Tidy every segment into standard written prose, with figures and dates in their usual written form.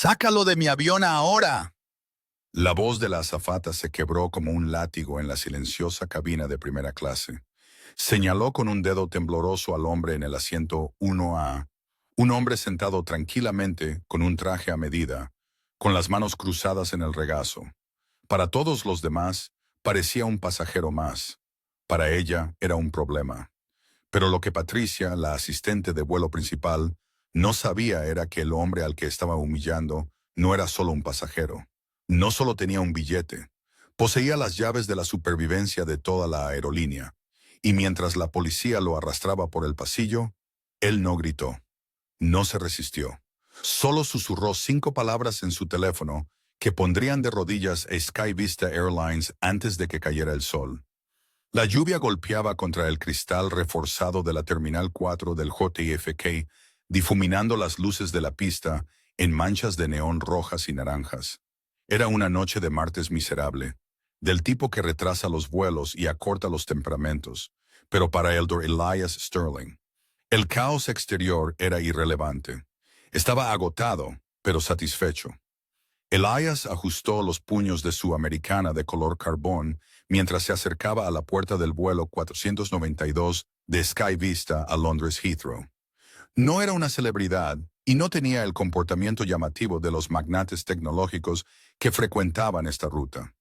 ¡Sácalo de mi avión ahora! La voz de la azafata se quebró como un látigo en la silenciosa cabina de primera clase. Señaló con un dedo tembloroso al hombre en el asiento 1A, un hombre sentado tranquilamente con un traje a medida, con las manos cruzadas en el regazo. Para todos los demás, parecía un pasajero más. Para ella era un problema. Pero lo que Patricia, la asistente de vuelo principal, no sabía era que el hombre al que estaba humillando no era solo un pasajero. No solo tenía un billete, poseía las llaves de la supervivencia de toda la aerolínea. Y mientras la policía lo arrastraba por el pasillo, él no gritó, no se resistió. Solo susurró 5 palabras en su teléfono que pondrían de rodillas a Sky Vista Airlines antes de que cayera el sol. La lluvia golpeaba contra el cristal reforzado de la Terminal 4 del JFK, difuminando las luces de la pista en manchas de neón rojas y naranjas. Era una noche de martes miserable, del tipo que retrasa los vuelos y acorta los temperamentos, pero para el Dr. Elias Sterling. El caos exterior era irrelevante. Estaba agotado, pero satisfecho. Elias ajustó los puños de su americana de color carbón mientras se acercaba a la puerta del vuelo 492 de Sky Vista a Londres Heathrow. No era una celebridad y no tenía el comportamiento llamativo de los magnates tecnológicos que frecuentaban esta ruta.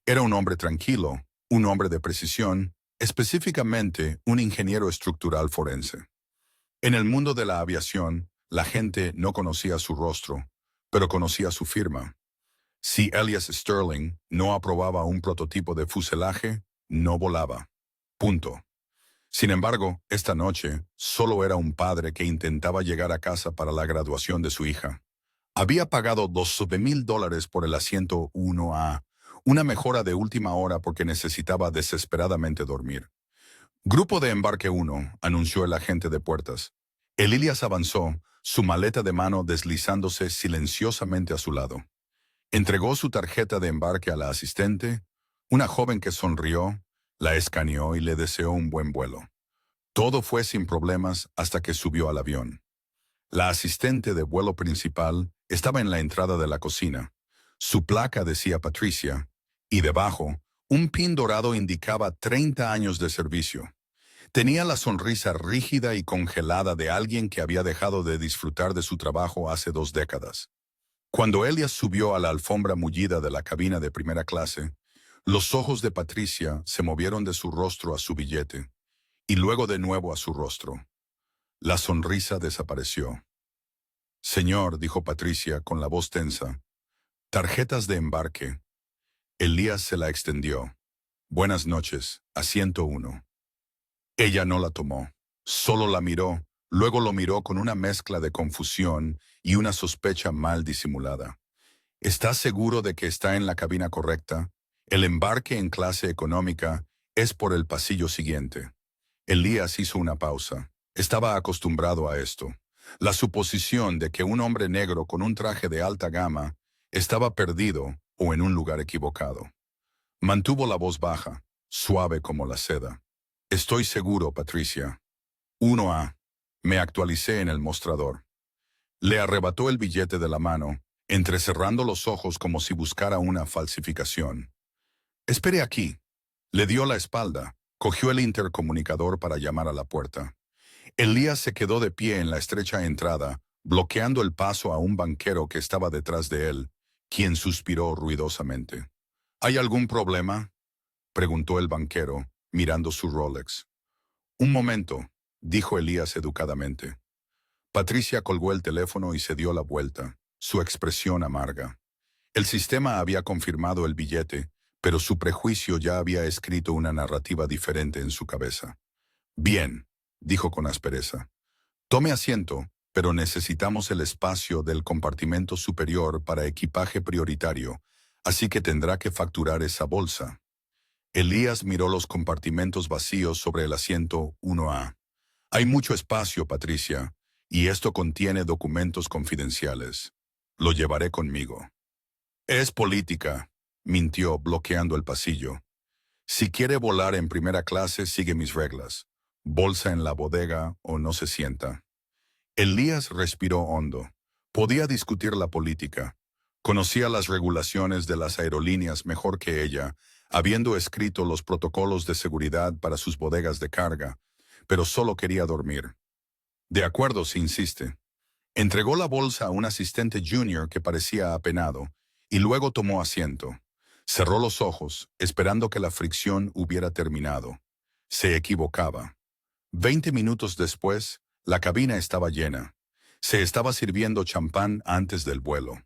Era un hombre tranquilo, un hombre de precisión, específicamente un ingeniero estructural forense. En el mundo de la aviación, la gente no conocía su rostro, pero conocía su firma. Si Elias Sterling no aprobaba un prototipo de fuselaje, no volaba. Punto. Sin embargo, esta noche, solo era un padre que intentaba llegar a casa para la graduación de su hija. Había pagado $12,000 por el asiento 1A, una mejora de última hora porque necesitaba desesperadamente dormir. Grupo de embarque 1, anunció el agente de puertas. Elias avanzó, su maleta de mano deslizándose silenciosamente a su lado. Entregó su tarjeta de embarque a la asistente, una joven que sonrió, la escaneó y le deseó un buen vuelo. Todo fue sin problemas hasta que subió al avión. La asistente de vuelo principal estaba en la entrada de la cocina. Su placa decía Patricia, y debajo, un pin dorado indicaba 30 años de servicio. Tenía la sonrisa rígida y congelada de alguien que había dejado de disfrutar de su trabajo hace 2 décadas. Cuando Elias subió a la alfombra mullida de la cabina de primera clase, los ojos de Patricia se movieron de su rostro a su billete, y luego de nuevo a su rostro. La sonrisa desapareció. Señor, dijo Patricia con la voz tensa, tarjetas de embarque. Elías se la extendió. Buenas noches, asiento 1. Ella no la tomó, solo la miró, luego lo miró con una mezcla de confusión y una sospecha mal disimulada. ¿Estás seguro de que está en la cabina correcta? El embarque en clase económica es por el pasillo siguiente. Elías hizo una pausa. Estaba acostumbrado a esto. La suposición de que un hombre negro con un traje de alta gama estaba perdido o en un lugar equivocado. Mantuvo la voz baja, suave como la seda. Estoy seguro, Patricia. 1A. Me actualicé en el mostrador. Le arrebató el billete de la mano, entrecerrando los ojos como si buscara una falsificación. Espere aquí. Le dio la espalda, cogió el intercomunicador para llamar a la puerta. Elías se quedó de pie en la estrecha entrada, bloqueando el paso a un banquero que estaba detrás de él, quien suspiró ruidosamente. ¿Hay algún problema?, preguntó el banquero, mirando su Rolex. Un momento, dijo Elías educadamente. Patricia colgó el teléfono y se dio la vuelta, su expresión amarga. El sistema había confirmado el billete, pero su prejuicio ya había escrito una narrativa diferente en su cabeza. Bien, dijo con aspereza. Tome asiento, pero necesitamos el espacio del compartimento superior para equipaje prioritario, así que tendrá que facturar esa bolsa. Elías miró los compartimentos vacíos sobre el asiento 1A. Hay mucho espacio, Patricia, y esto contiene documentos confidenciales. Lo llevaré conmigo. Es política, mintió bloqueando el pasillo. Si quiere volar en primera clase, sigue mis reglas. Bolsa en la bodega o no se sienta. Elías respiró hondo. Podía discutir la política. Conocía las regulaciones de las aerolíneas mejor que ella, habiendo escrito los protocolos de seguridad para sus bodegas de carga, pero solo quería dormir. De acuerdo, si insiste. Entregó la bolsa a un asistente junior que parecía apenado, y luego tomó asiento. Cerró los ojos, esperando que la fricción hubiera terminado. Se equivocaba. 20 minutos después, la cabina estaba llena. Se estaba sirviendo champán antes del vuelo.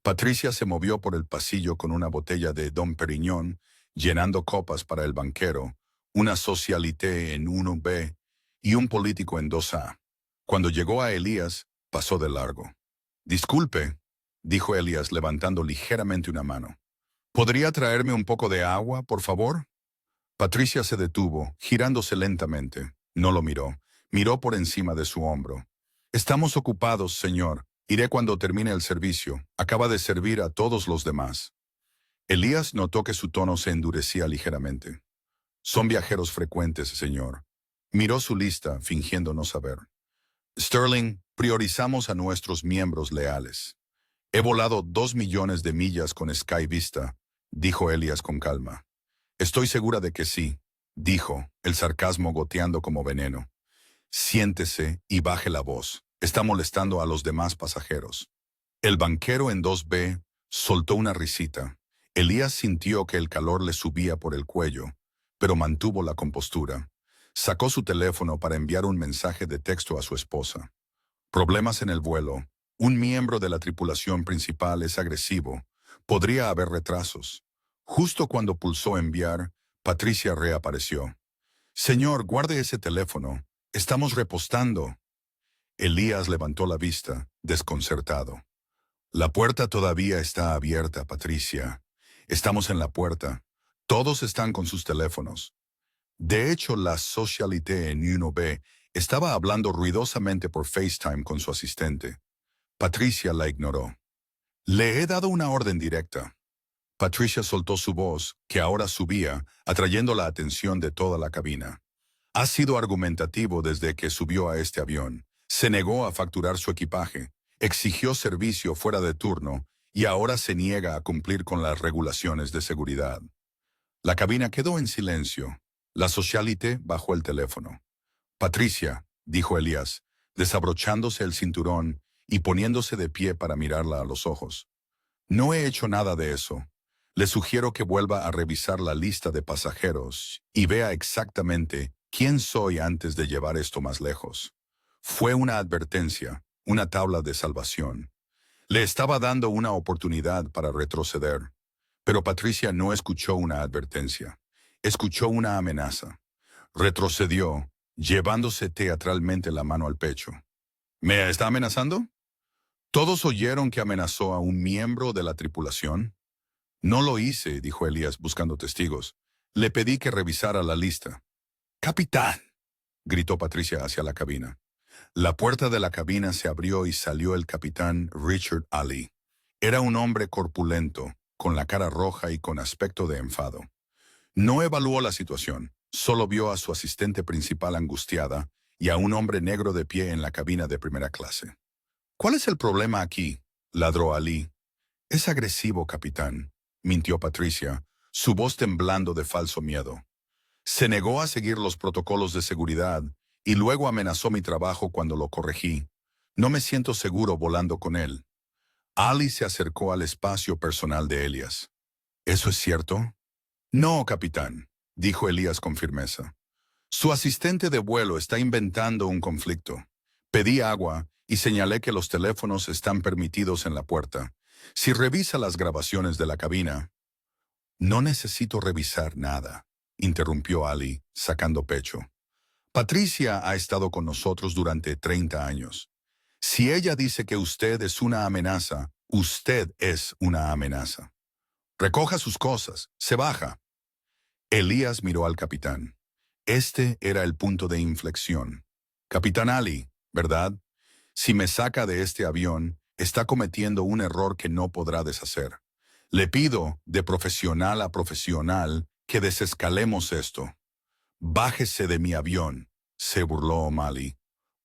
Patricia se movió por el pasillo con una botella de Dom Perignon, llenando copas para el banquero, una socialité en 1B y un político en 2A. Cuando llegó a Elías, pasó de largo. «Disculpe», dijo Elías levantando ligeramente una mano. «¿Podría traerme un poco de agua, por favor?» Patricia se detuvo, girándose lentamente. No lo miró. Miró por encima de su hombro. «Estamos ocupados, señor. Iré cuando termine el servicio. Acaba de servir a todos los demás». Elías notó que su tono se endurecía ligeramente. «Son viajeros frecuentes, señor». Miró su lista, fingiendo no saber. «Sterling, priorizamos a nuestros miembros leales. He volado 2 millones de millas con Sky Vista», dijo Elías con calma. «Estoy segura de que sí», dijo, el sarcasmo goteando como veneno. «Siéntese y baje la voz. Está molestando a los demás pasajeros». El banquero en 2B soltó una risita. Elías sintió que el calor le subía por el cuello, pero mantuvo la compostura. Sacó su teléfono para enviar un mensaje de texto a su esposa. «Problemas en el vuelo. Un miembro de la tripulación principal es agresivo. Podría haber retrasos». Justo cuando pulsó enviar, Patricia reapareció. «Señor, guarde ese teléfono. Estamos repostando». Elías levantó la vista, desconcertado. «La puerta todavía está abierta, Patricia. Estamos en la puerta. Todos están con sus teléfonos». De hecho, la socialité en 1B estaba hablando ruidosamente por FaceTime con su asistente. Patricia la ignoró. «Le he dado una orden directa». Patricia soltó su voz, que ahora subía, atrayendo la atención de toda la cabina. «Ha sido argumentativo desde que subió a este avión. Se negó a facturar su equipaje, exigió servicio fuera de turno y ahora se niega a cumplir con las regulaciones de seguridad». La cabina quedó en silencio. La socialité bajó el teléfono. «Patricia», dijo Elías, desabrochándose el cinturón y poniéndose de pie para mirarla a los ojos. «No he hecho nada de eso. Le sugiero que vuelva a revisar la lista de pasajeros y vea exactamente quién soy antes de llevar esto más lejos». Fue una advertencia, una tabla de salvación. Le estaba dando una oportunidad para retroceder. Pero Patricia no escuchó una advertencia. Escuchó una amenaza. Retrocedió, llevándose teatralmente la mano al pecho. «¿Me está amenazando?» «¿Todos oyeron que amenazó a un miembro de la tripulación?» «No lo hice», dijo Elías buscando testigos. «Le pedí que revisara la lista». «¡Capitán!», gritó Patricia hacia la cabina. La puerta de la cabina se abrió y salió el capitán Richard Ali. Era un hombre corpulento, con la cara roja y con aspecto de enfado. No evaluó la situación, solo vio a su asistente principal angustiada y a un hombre negro de pie en la cabina de primera clase. «¿Cuál es el problema aquí?», ladró Ali. «Es agresivo, capitán», mintió Patricia, su voz temblando de falso miedo. «Se negó a seguir los protocolos de seguridad y luego amenazó mi trabajo cuando lo corregí. No me siento seguro volando con él». Ali se acercó al espacio personal de Elías. «¿Eso es cierto?» «No, capitán», dijo Elías con firmeza. «Su asistente de vuelo está inventando un conflicto. Pedí agua y señalé que los teléfonos están permitidos en la puerta. Si revisa las grabaciones de la cabina». «No necesito revisar nada», interrumpió Ali, sacando pecho. «Patricia ha estado con nosotros durante 30 años. Si ella dice que usted es una amenaza, usted es una amenaza. Recoja sus cosas, se baja». Elías miró al capitán. Este era el punto de inflexión. «Capitán Ali, ¿verdad? Si me saca de este avión, está cometiendo un error que no podrá deshacer. Le pido, de profesional a profesional, que desescalemos esto». «Bájese de mi avión», se burló O'Malley,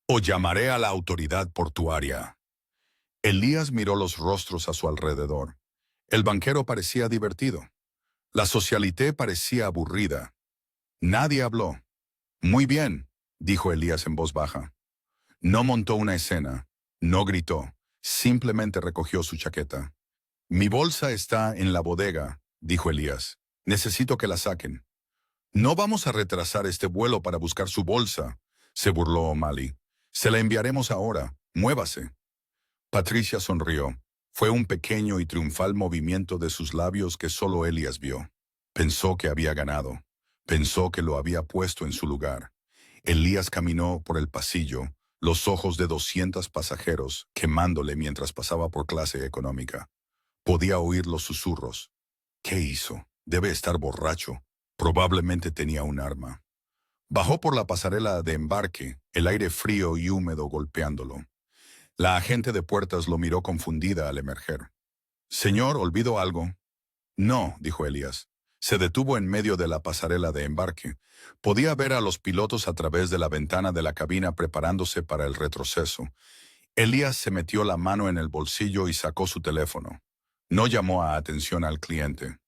«o llamaré a la autoridad portuaria». Elías miró los rostros a su alrededor. El banquero parecía divertido. La socialité parecía aburrida. Nadie habló. Muy bien, dijo Elías en voz baja. No montó una escena, no gritó, simplemente recogió su chaqueta. Mi bolsa está en la bodega, dijo Elías. Necesito que la saquen. No vamos a retrasar este vuelo para buscar su bolsa, se burló O'Malley. Se la enviaremos ahora. Muévase. Patricia sonrió. Fue un pequeño y triunfal movimiento de sus labios que solo Elías vio. Pensó que había ganado. Pensó que lo había puesto en su lugar. Elías caminó por el pasillo, los ojos de 200 pasajeros quemándole mientras pasaba por clase económica. Podía oír los susurros. ¿Qué hizo? Debe estar borracho. Probablemente tenía un arma. Bajó por la pasarela de embarque, el aire frío y húmedo golpeándolo. La agente de puertas lo miró confundida al emerger. «Señor, ¿olvidó algo?» «No», dijo Elías. Se detuvo en medio de la pasarela de embarque. Podía ver a los pilotos a través de la ventana de la cabina preparándose para el retroceso. Elías se metió la mano en el bolsillo y sacó su teléfono. No llamó a atención al cliente.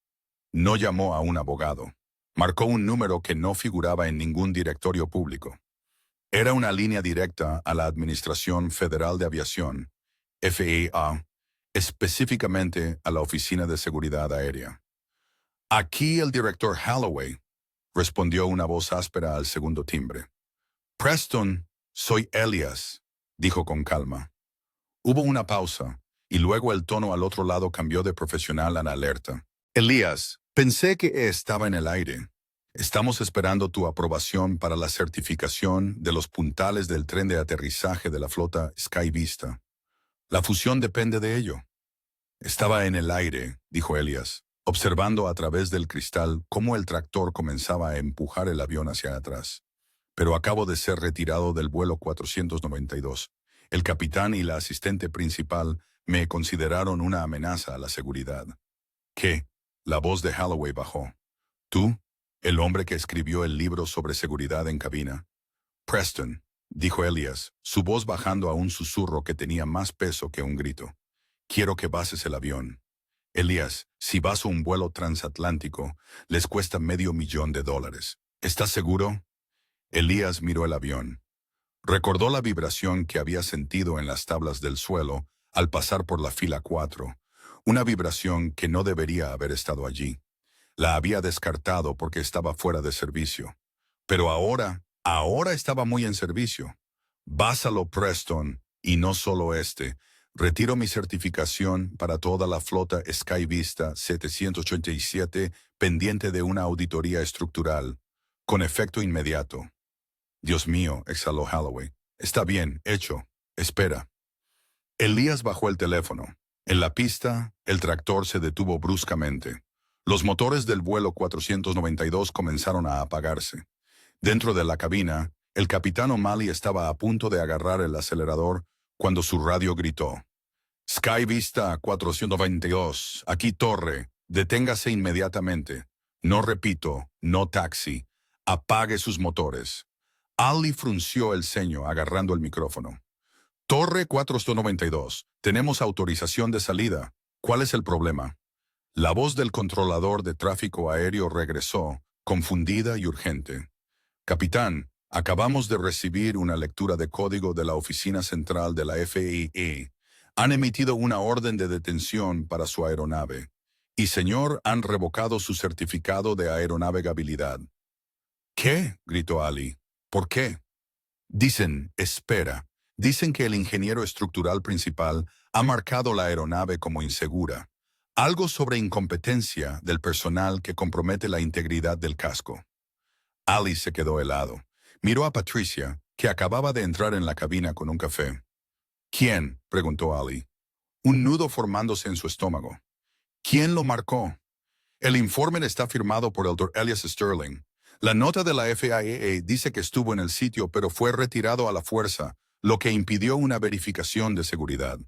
No llamó a un abogado. Marcó un número que no figuraba en ningún directorio público. Era una línea directa a la Administración Federal de Aviación, FAA, específicamente a la Oficina de Seguridad Aérea. «Aquí el director Holloway», respondió una voz áspera al segundo timbre. «Preston, soy Elías», dijo con calma. Hubo una pausa, y luego el tono al otro lado cambió de profesional a alerta. «Elías, pensé que estaba en el aire. Estamos esperando tu aprobación para la certificación de los puntales del tren de aterrizaje de la flota Sky Vista. La fusión depende de ello». «Estaba en el aire», dijo Elías, observando a través del cristal cómo el tractor comenzaba a empujar el avión hacia atrás. «Pero acabo de ser retirado del vuelo 492. El capitán y la asistente principal me consideraron una amenaza a la seguridad». «¿Qué?», la voz de Holloway bajó. «¿Tú? ¿El hombre que escribió el libro sobre seguridad en cabina?» «Preston», dijo Elías, su voz bajando a un susurro que tenía más peso que un grito. «Quiero que bases el avión. Elías, si baso un vuelo transatlántico, les cuesta $500,000. ¿Estás seguro?» Elías miró el avión. Recordó la vibración que había sentido en las tablas del suelo al pasar por la fila 4, una vibración que no debería haber estado allí. La había descartado porque estaba fuera de servicio. Pero ahora estaba muy en servicio. «Básalo, Preston, y no solo este. Retiro mi certificación para toda la flota Sky Vista 787 pendiente de una auditoría estructural, con efecto inmediato». «Dios mío», exhaló Holloway. «Está bien, hecho. Espera». Elías bajó el teléfono. En la pista, el tractor se detuvo bruscamente. Los motores del vuelo 492 comenzaron a apagarse. Dentro de la cabina, el capitán O'Malley estaba a punto de agarrar el acelerador cuando su radio gritó. «Sky Vista 492, aquí torre, deténgase inmediatamente. No repito, no taxi. Apague sus motores». Ali frunció el ceño agarrando el micrófono. «Torre 492, tenemos autorización de salida. ¿Cuál es el problema?» La voz del controlador de tráfico aéreo regresó, confundida y urgente. «Capitán, acabamos de recibir una lectura de código de la oficina central de la FAA. Han emitido una orden de detención para su aeronave. Y señor, han revocado su certificado de aeronavegabilidad». «¿Qué?», gritó Ali. «¿Por qué?» «Dicen, espera, dicen que el ingeniero estructural principal ha marcado la aeronave como insegura. Algo sobre incompetencia del personal que compromete la integridad del casco». Ali se quedó helado. Miró a Patricia, que acababa de entrar en la cabina con un café. «¿Quién?», preguntó Ali. Un nudo formándose en su estómago. «¿Quién lo marcó?» «El informe está firmado por el Dr. Elias Sterling. La nota de la FAA dice que estuvo en el sitio pero fue retirado a la fuerza, lo que impidió una verificación de seguridad».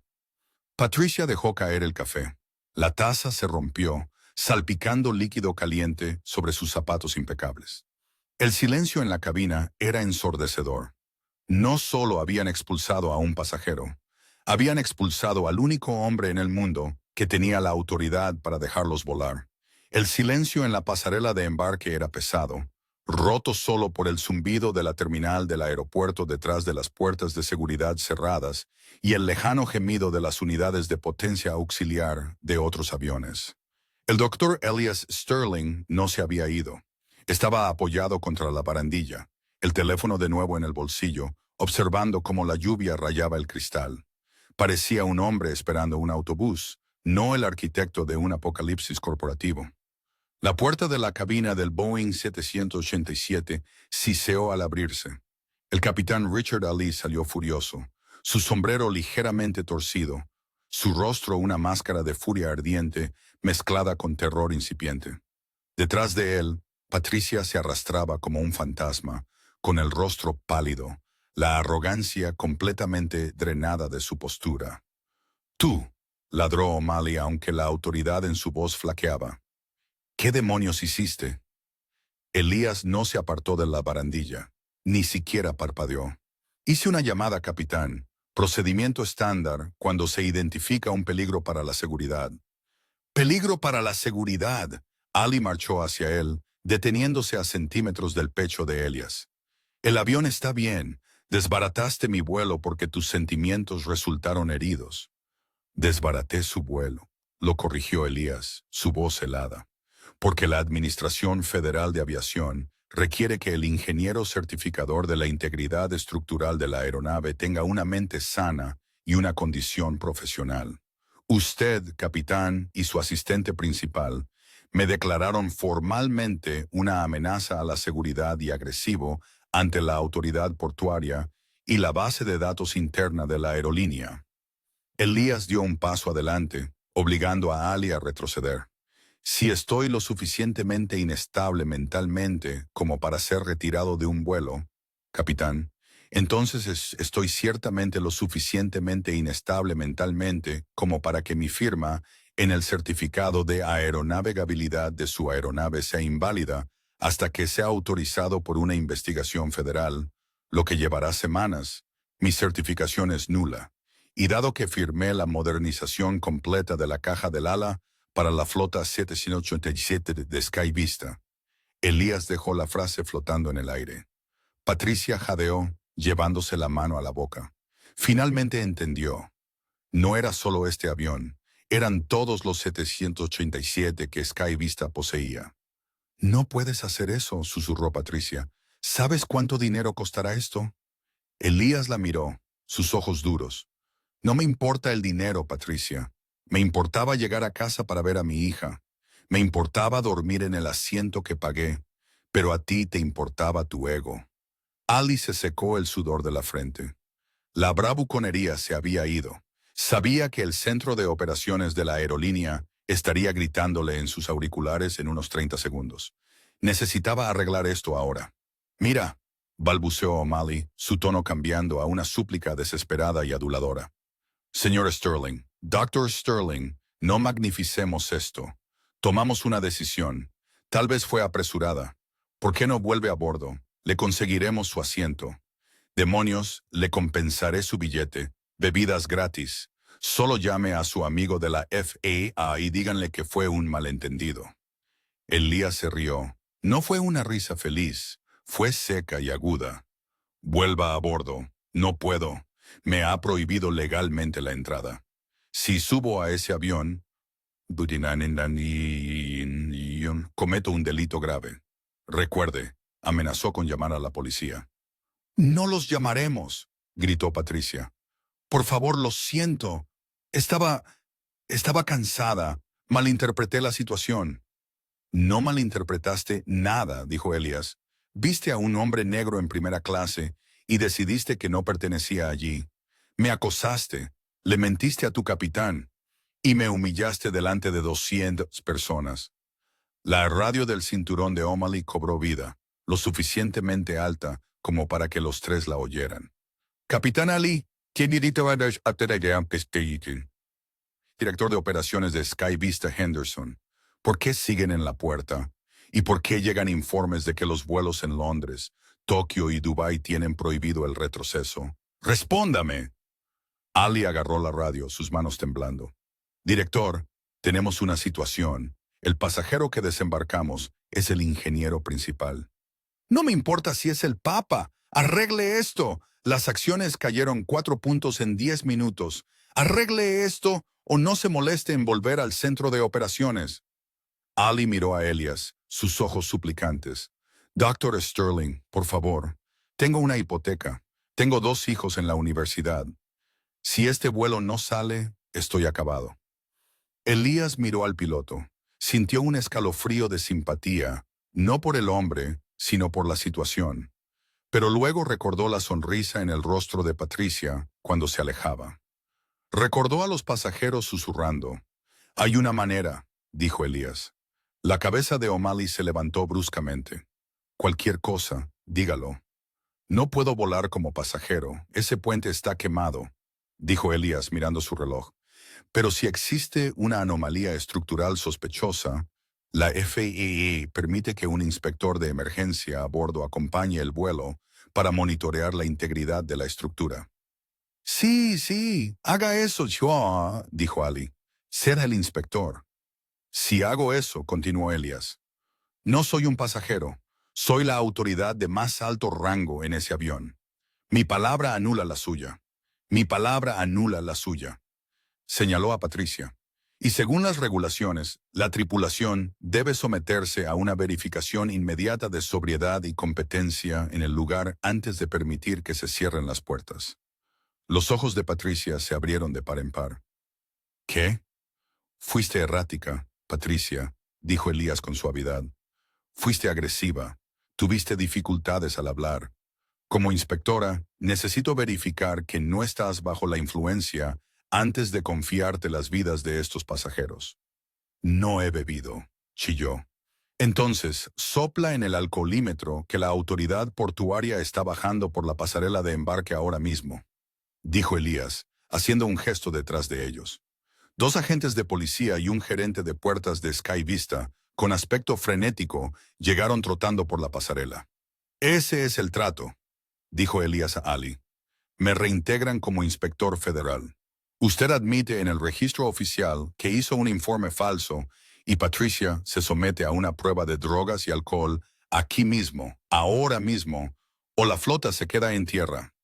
Patricia dejó caer el café. La taza se rompió, salpicando líquido caliente sobre sus zapatos impecables. El silencio en la cabina era ensordecedor. No solo habían expulsado a un pasajero, Habían expulsado al único hombre en el mundo que tenía la autoridad para dejarlos volar. El silencio en la pasarela de embarque era pesado, roto solo por el zumbido de la terminal del aeropuerto detrás de las puertas de seguridad cerradas y el lejano gemido de las unidades de potencia auxiliar de otros aviones. El doctor Elias Sterling no se había ido. Estaba apoyado contra la barandilla, el teléfono de nuevo en el bolsillo, observando cómo la lluvia rayaba el cristal. Parecía un hombre esperando un autobús, no el arquitecto de un apocalipsis corporativo. La puerta de la cabina del Boeing 787 siseó al abrirse. El capitán Richard Ali salió furioso, su sombrero ligeramente torcido, su rostro una máscara de furia ardiente mezclada con terror incipiente. Detrás de él, Patricia se arrastraba como un fantasma, con el rostro pálido, la arrogancia completamente drenada de su postura. «Tú», ladró O'Malley aunque la autoridad en su voz flaqueaba. «¿Qué demonios hiciste?» Elías no se apartó de la barandilla, ni siquiera parpadeó. «Hice una llamada, capitán. Procedimiento estándar cuando se identifica un peligro para la seguridad». «¡Peligro para la seguridad!». Ali marchó hacia él, deteniéndose a centímetros del pecho de Elias. «El avión está bien. Desbarataste mi vuelo porque tus sentimientos resultaron heridos». «Desbaraté su vuelo», lo corrigió Elías, su voz helada. «Porque la Administración Federal de Aviación requiere que el ingeniero certificador de la integridad estructural de la aeronave tenga una mente sana y una condición profesional. Usted, capitán, y su asistente principal, me declararon formalmente una amenaza a la seguridad y agresivo ante la autoridad portuaria y la base de datos interna de la aerolínea». Elías dio un paso adelante, obligando a Ali a retroceder. «Si estoy lo suficientemente inestable mentalmente como para ser retirado de un vuelo, capitán, entonces estoy ciertamente lo suficientemente inestable mentalmente como para que mi firma en el certificado de aeronavegabilidad de su aeronave sea inválida hasta que sea autorizado por una investigación federal, lo que llevará semanas. Mi certificación es nula. Y dado que firmé la modernización completa de la caja del ala para la flota 787 de Skyvista». Elías dejó la frase flotando en el aire. Patricia jadeó, llevándose la mano a la boca. Finalmente entendió. No era solo este avión, eran todos los 787 que Skyvista poseía. «No puedes hacer eso», susurró Patricia. «¿Sabes cuánto dinero costará esto?» Elías la miró, sus ojos duros. «No me importa el dinero, Patricia. Me importaba llegar a casa para ver a mi hija. Me importaba dormir en el asiento que pagué. Pero a ti te importaba tu ego». Ali se secó el sudor de la frente. La bravuconería se había ido. Sabía que el centro de operaciones de la aerolínea estaría gritándole en sus auriculares en unos 30 segundos. Necesitaba arreglar esto ahora. «Mira», balbuceó O'Malley, su tono cambiando a una súplica desesperada y aduladora. «Señor Sterling, Dr. Sterling, no magnificemos esto. Tomamos una decisión. Tal vez fue apresurada. ¿Por qué no vuelve a bordo? Le conseguiremos su asiento. Demonios, le compensaré su billete. Bebidas gratis. Solo llame a su amigo de la FAA y díganle que fue un malentendido». Elías se rió. No fue una risa feliz. Fue seca y aguda. «Vuelva a bordo. No puedo. Me ha prohibido legalmente la entrada. Si subo a ese avión, cometo un delito grave. Recuerde», amenazó con llamar a la policía. «No los llamaremos», gritó Patricia. «Por favor, lo siento. Estaba cansada. Malinterpreté la situación». «No malinterpretaste nada», dijo Elías. «Viste a un hombre negro en primera clase y decidiste que no pertenecía allí. Me acosaste, le mentiste a tu capitán y me humillaste delante de 200 personas». La radio del cinturón de O'Malley cobró vida, lo suficientemente alta como para que los tres la oyeran. «Capitán Ali, director de operaciones de Skyvista Henderson, ¿por qué siguen en la puerta? ¿Y por qué llegan informes de que los vuelos en Londres, Tokio y Dubái tienen prohibido el retroceso? ¡Respóndame!». Ali agarró la radio, sus manos temblando. Director, tenemos una situación. El pasajero que desembarcamos es el ingeniero principal. No me importa si es el Papa. Arregle esto. Las acciones cayeron 4 puntos en 10 minutos. Arregle esto o no se moleste en volver al centro de operaciones. Ali miró a Elias, sus ojos suplicantes. Doctor Sterling, por favor. Tengo una hipoteca. Tengo 2 hijos en la universidad. Si este vuelo no sale, estoy acabado. Elías miró al piloto. Sintió un escalofrío de simpatía, no por el hombre, sino por la situación. Pero luego recordó la sonrisa en el rostro de Patricia cuando se alejaba. Recordó a los pasajeros susurrando. Hay una manera, dijo Elías. La cabeza de O'Malley se levantó bruscamente. Cualquier cosa, dígalo. No puedo volar como pasajero, ese puente está quemado, dijo Elías mirando su reloj. Pero si existe una anomalía estructural sospechosa, la FAA permite que un inspector de emergencia a bordo acompañe el vuelo para monitorear la integridad de la estructura. Sí, haga eso, yo, dijo Ali. Será el inspector. Si hago eso, continuó Elias, no soy un pasajero, soy la autoridad de más alto rango en ese avión. Mi palabra anula la suya. Mi palabra anula la suya. Señaló a Patricia. Y según las regulaciones, la tripulación debe someterse a una verificación inmediata de sobriedad y competencia en el lugar antes de permitir que se cierren las puertas. Los ojos de Patricia se abrieron de par en par. ¿Qué? Fuiste errática, Patricia, dijo Elías con suavidad. Fuiste agresiva. Tuviste dificultades al hablar. Como inspectora, necesito verificar que no estás bajo la influencia antes de confiarte las vidas de estos pasajeros. No he bebido, chilló. Entonces, sopla en el alcoholímetro que la autoridad portuaria está bajando por la pasarela de embarque ahora mismo, dijo Elías, haciendo un gesto detrás de ellos. 2 agentes de policía y un gerente de puertas de Sky Vista, con aspecto frenético, llegaron trotando por la pasarela. Ese es el trato, dijo Elías a Ali. Me reintegran como inspector federal. Usted admite en el registro oficial que hizo un informe falso y Patricia se somete a una prueba de drogas y alcohol aquí mismo, ahora mismo, o la flota se queda en tierra.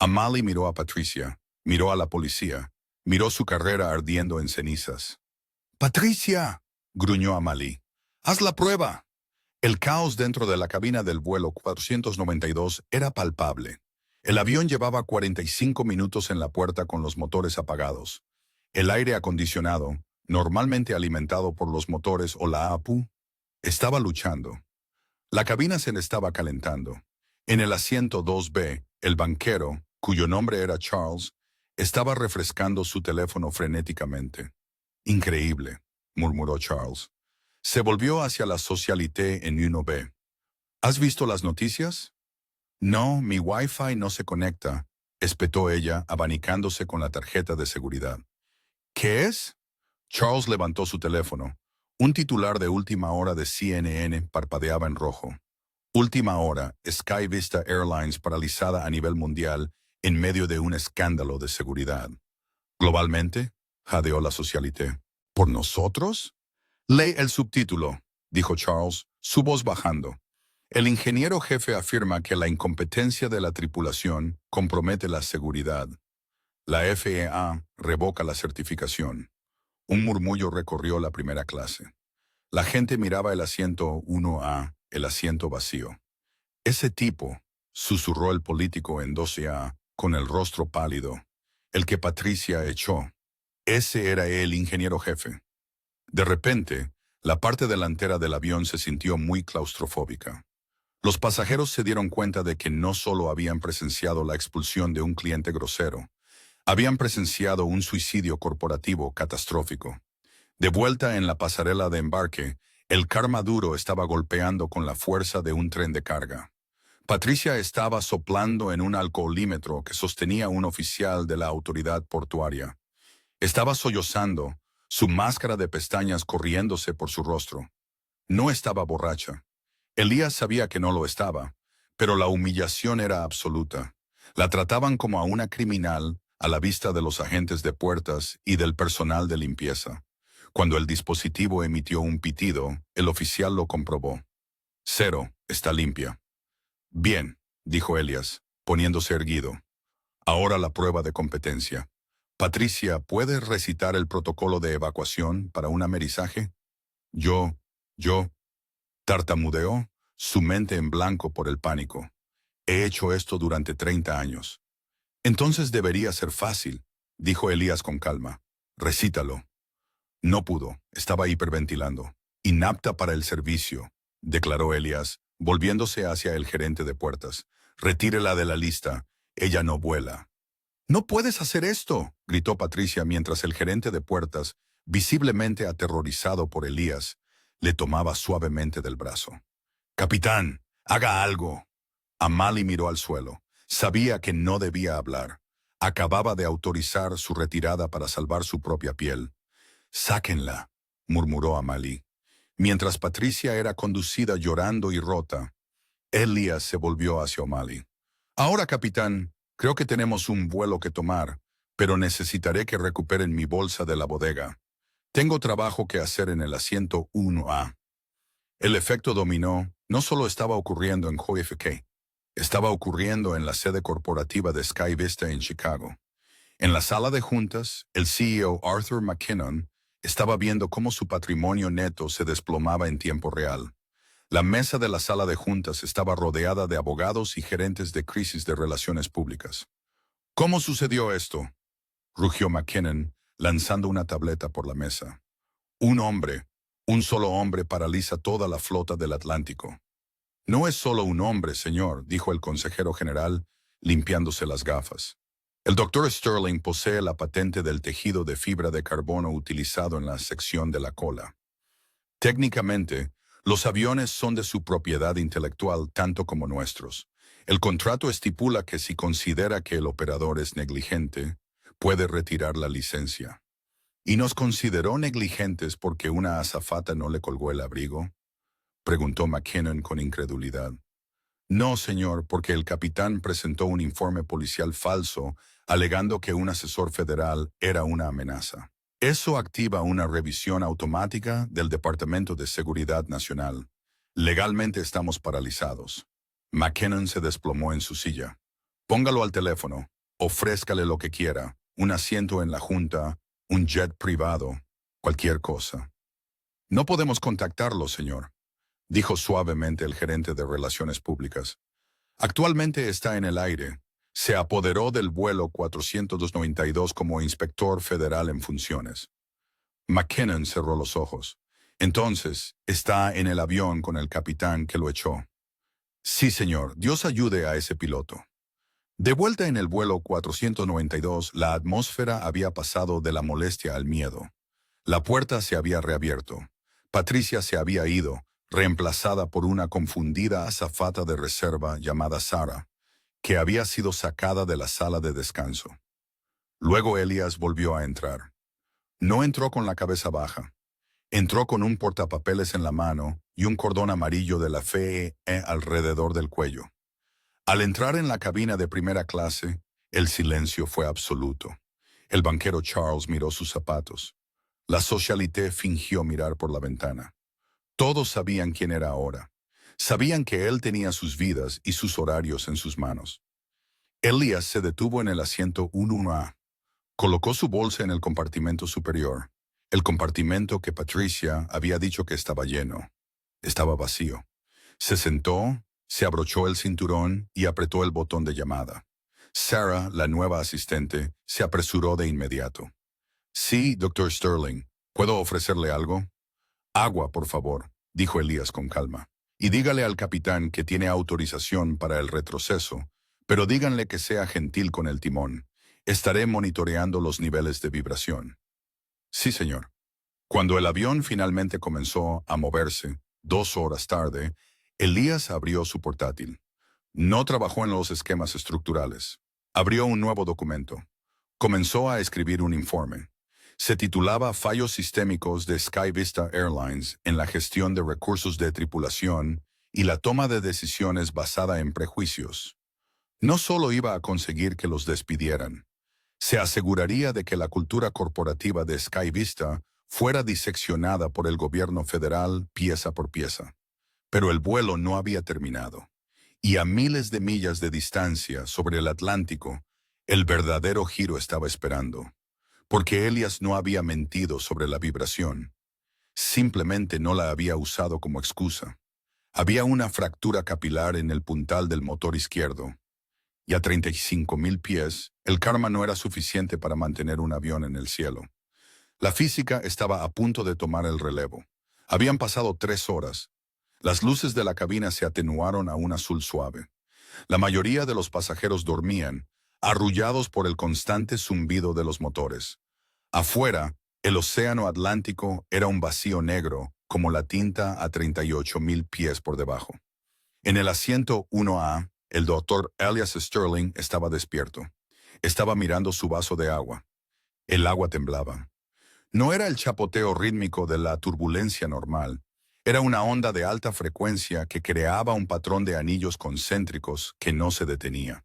Amali miró a Patricia, miró a la policía, miró su carrera ardiendo en cenizas. «Patricia», gruñó Amali, «haz la prueba». El caos dentro de la cabina del vuelo 492 era palpable. El avión llevaba 45 minutos en la puerta con los motores apagados. El aire acondicionado, normalmente alimentado por los motores o la APU, estaba luchando. La cabina se le estaba calentando. En el asiento 2B, el banquero, cuyo nombre era Charles, estaba refrescando su teléfono frenéticamente. «Increíble», murmuró Charles. Se volvió hacia la Socialité en 1B. «¿Has visto las noticias?» «No, mi Wi-Fi no se conecta», espetó ella, abanicándose con la tarjeta de seguridad. «¿Qué es?» Charles levantó su teléfono. Un titular de última hora de CNN parpadeaba en rojo. Última hora, Sky Vista Airlines paralizada a nivel mundial en medio de un escándalo de seguridad. Globalmente, jadeó la Socialité. ¿Por nosotros? Lee el subtítulo, dijo Charles, su voz bajando. El ingeniero jefe afirma que la incompetencia de la tripulación compromete la seguridad. La FAA revoca la certificación. Un murmullo recorrió la primera clase. La gente miraba el asiento 1A, el asiento vacío. «Ese tipo», susurró el político en 12A, con el rostro pálido, «el que Patricia echó. Ese era el ingeniero jefe». De repente, la parte delantera del avión se sintió muy claustrofóbica. Los pasajeros se dieron cuenta de que no solo habían presenciado la expulsión de un cliente grosero, habían presenciado un suicidio corporativo catastrófico. De vuelta en la pasarela de embarque, el karma duro estaba golpeando con la fuerza de un tren de carga. Patricia estaba soplando en un alcoholímetro que sostenía un oficial de la autoridad portuaria. Estaba sollozando, su máscara de pestañas corriéndose por su rostro. No estaba borracha. Elías sabía que no lo estaba, pero la humillación era absoluta. La trataban como a una criminal, a la vista de los agentes de puertas y del personal de limpieza. Cuando el dispositivo emitió un pitido, el oficial lo comprobó. 0, está limpia. Bien, dijo Elias, poniéndose erguido. Ahora la prueba de competencia. Patricia, ¿puedes recitar el protocolo de evacuación para un amerizaje? Yo, tartamudeó, su mente en blanco por el pánico. He hecho esto durante 30 años. Entonces debería ser fácil, dijo Elías con calma. Recítalo. No pudo, estaba hiperventilando. Inapta para el servicio, declaró Elías, volviéndose hacia el gerente de puertas. Retírela de la lista, ella no vuela. No puedes hacer esto, gritó Patricia mientras el gerente de puertas, visiblemente aterrorizado por Elías, le tomaba suavemente del brazo. Capitán, haga algo. Amali miró al suelo. Sabía que no debía hablar. Acababa de autorizar su retirada para salvar su propia piel. Sáquenla, murmuró Amali. Mientras Patricia era conducida llorando y rota, Elías se volvió hacia Amali. Ahora, capitán, creo que tenemos un vuelo que tomar, pero necesitaré que recuperen mi bolsa de la bodega. Tengo trabajo que hacer en el asiento 1A. El efecto dominó no solo estaba ocurriendo en JFK, estaba ocurriendo en la sede corporativa de Sky Vista en Chicago. En la sala de juntas, el CEO Arthur McKinnon estaba viendo cómo su patrimonio neto se desplomaba en tiempo real. La mesa de la sala de juntas estaba rodeada de abogados y gerentes de crisis de relaciones públicas. ¿Cómo sucedió esto?, rugió McKinnon, lanzando una tableta por la mesa. Un solo hombre paraliza toda la flota del Atlántico. No es solo un hombre, señor, dijo el consejero general, limpiándose las gafas. El Dr. Sterling posee la patente del tejido de fibra de carbono utilizado en la sección de la cola. Técnicamente, los aviones son de su propiedad intelectual tanto como nuestros. El contrato estipula que si considera que el operador es negligente, puede retirar la licencia. ¿Y nos consideró negligentes porque una azafata no le colgó el abrigo?, preguntó McKinnon con incredulidad. No, señor, porque el capitán presentó un informe policial falso alegando que un asesor federal era una amenaza. Eso activa una revisión automática del Departamento de Seguridad Nacional. Legalmente estamos paralizados. McKinnon se desplomó en su silla. Póngalo al teléfono. Ofrézcale lo que quiera. Un asiento en la junta, un jet privado, cualquier cosa. No podemos contactarlo, señor, dijo suavemente el gerente de Relaciones Públicas. Actualmente está en el aire. Se apoderó del vuelo 492 como inspector federal en funciones. McKinnon cerró los ojos. Entonces, está en el avión con el capitán que lo echó. Sí, señor, Dios ayude a ese piloto. De vuelta en el vuelo 492, la atmósfera había pasado de la molestia al miedo. La puerta se había reabierto. Patricia se había ido, reemplazada por una confundida azafata de reserva llamada Sarah, que había sido sacada de la sala de descanso. Luego Elías volvió a entrar. No entró con la cabeza baja. Entró con un portapapeles en la mano y un cordón amarillo de la FEE alrededor del cuello. Al entrar en la cabina de primera clase, el silencio fue absoluto. El banquero Charles miró sus zapatos. La socialité fingió mirar por la ventana. Todos sabían quién era ahora. Sabían que él tenía sus vidas y sus horarios en sus manos. Elías se detuvo en el asiento 1A. Colocó su bolsa en el compartimento superior, el compartimento que Patricia había dicho que estaba lleno. Estaba vacío. Se sentó, se abrochó el cinturón y apretó el botón de llamada. Sarah, la nueva asistente, se apresuró de inmediato. Sí, Dr. Sterling, ¿puedo ofrecerle algo? Agua, por favor, dijo Elías con calma. Y dígale al capitán que tiene autorización para el retroceso, pero díganle que sea gentil con el timón. Estaré monitoreando los niveles de vibración. Sí, señor. Cuando el avión finalmente comenzó a moverse, 2 horas tarde, Elías abrió su portátil. No trabajó en los esquemas estructurales. Abrió un nuevo documento. Comenzó a escribir un informe. Se titulaba Fallos sistémicos de Sky Vista Airlines en la gestión de recursos de tripulación y la toma de decisiones basada en prejuicios. No solo iba a conseguir que los despidieran, Se aseguraría de que la cultura corporativa de SkyVista fuera diseccionada por el gobierno federal pieza por pieza. Pero el vuelo no había terminado. Y a miles de millas de distancia sobre el Atlántico, el verdadero giro estaba esperando. Porque Elias no había mentido sobre la vibración. Simplemente no la había usado como excusa. Había una fractura capilar en el puntal del motor izquierdo. Y a 35,000 pies, el karma no era suficiente para mantener un avión en el cielo. La física estaba a punto de tomar el relevo. Habían pasado 3 horas. Las luces de la cabina se atenuaron a un azul suave. La mayoría de los pasajeros dormían, arrullados por el constante zumbido de los motores. Afuera, el océano Atlántico era un vacío negro, como la tinta a 38,000 pies por debajo. En el asiento 1A, el doctor Elias Sterling estaba despierto. Estaba mirando su vaso de agua. El agua temblaba. No era el chapoteo rítmico de la turbulencia normal. Era una onda de alta frecuencia que creaba un patrón de anillos concéntricos que no se detenía.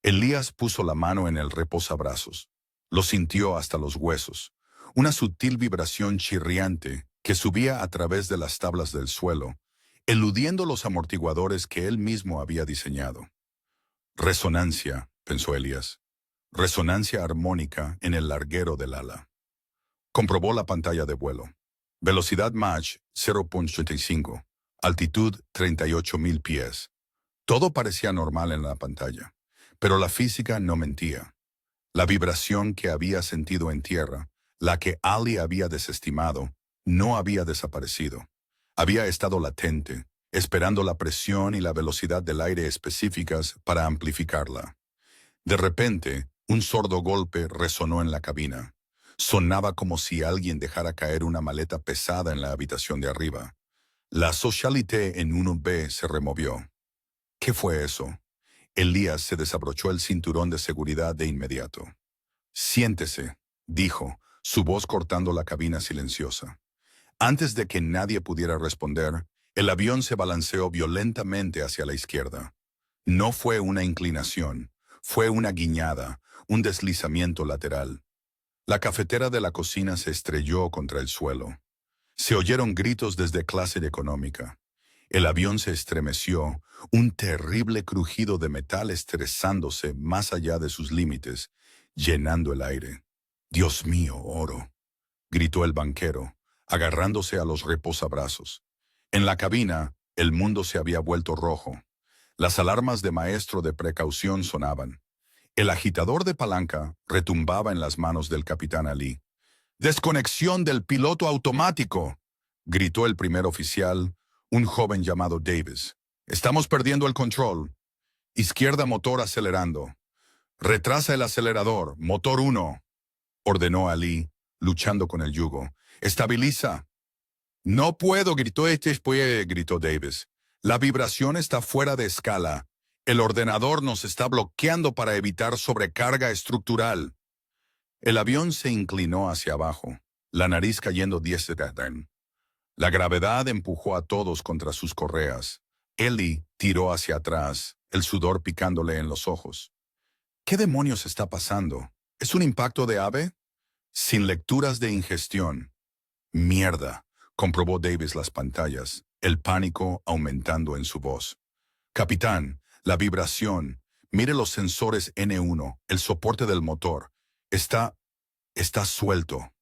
Elías puso la mano en el reposabrazos. Lo sintió hasta los huesos. Una sutil vibración chirriante que subía a través de las tablas del suelo, eludiendo los amortiguadores que él mismo había diseñado. Resonancia, pensó Elías. Resonancia armónica en el larguero del ala. Comprobó la pantalla de vuelo. Velocidad Mach 0.85. Altitud 38,000 pies. Todo parecía normal en la pantalla, pero la física no mentía. La vibración que había sentido en tierra, la que Ali había desestimado, no había desaparecido. Había estado latente, esperando la presión y la velocidad del aire específicas para amplificarla. De repente, un sordo golpe resonó en la cabina. Sonaba como si alguien dejara caer una maleta pesada en la habitación de arriba. La socialité en 1B se removió. ¿Qué fue eso? Elías se desabrochó el cinturón de seguridad de inmediato. «Siéntese», dijo, su voz cortando la cabina silenciosa. Antes de que nadie pudiera responder, el avión se balanceó violentamente hacia la izquierda. No fue una inclinación, fue una guiñada, un deslizamiento lateral. La cafetera de la cocina se estrelló contra el suelo. Se oyeron gritos desde clase de económica. El avión se estremeció, un terrible crujido de metal estresándose más allá de sus límites, llenando el aire. «Dios mío, oro», gritó el banquero, agarrándose a los reposabrazos. En la cabina, el mundo se había vuelto rojo. Las alarmas de maestro de precaución sonaban. El agitador de palanca retumbaba en las manos del capitán Ali. «¡Desconexión del piloto automático!», gritó el primer oficial, un joven llamado Davis. «Estamos perdiendo el control. Izquierda motor acelerando. Retrasa el acelerador, motor 1», ordenó Ali, luchando con el yugo. «Estabiliza». «No puedo», gritó Davis. «La vibración está fuera de escala. El ordenador nos está bloqueando para evitar sobrecarga estructural». El avión se inclinó hacia abajo, la nariz cayendo 10 de. La gravedad empujó a todos contra sus correas. Eli tiró hacia atrás, el sudor picándole en los ojos. ¿Qué demonios está pasando? ¿Es un impacto de ave? Sin lecturas de ingestión. «Mierda», comprobó Davis las pantallas, el pánico aumentando en su voz. «Capitán, la vibración. Mire los sensores N1, el soporte del motor. Está suelto».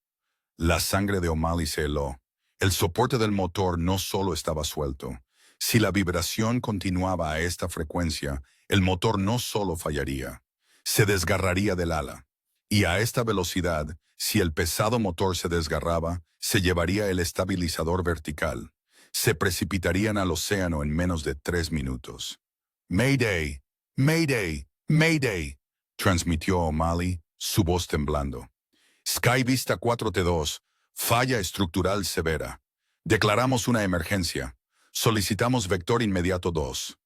La sangre de O'Malley se heló. El soporte del motor no solo estaba suelto. Si la vibración continuaba a esta frecuencia, el motor no solo fallaría, se desgarraría del ala. Y a esta velocidad, si el pesado motor se desgarraba, se llevaría el estabilizador vertical. Se precipitarían al océano en menos de 3 minutos. «Mayday, Mayday, Mayday», transmitió O'Malley, su voz temblando. «SkyVista 4T2, falla estructural severa. Declaramos una emergencia. Solicitamos vector inmediato 2».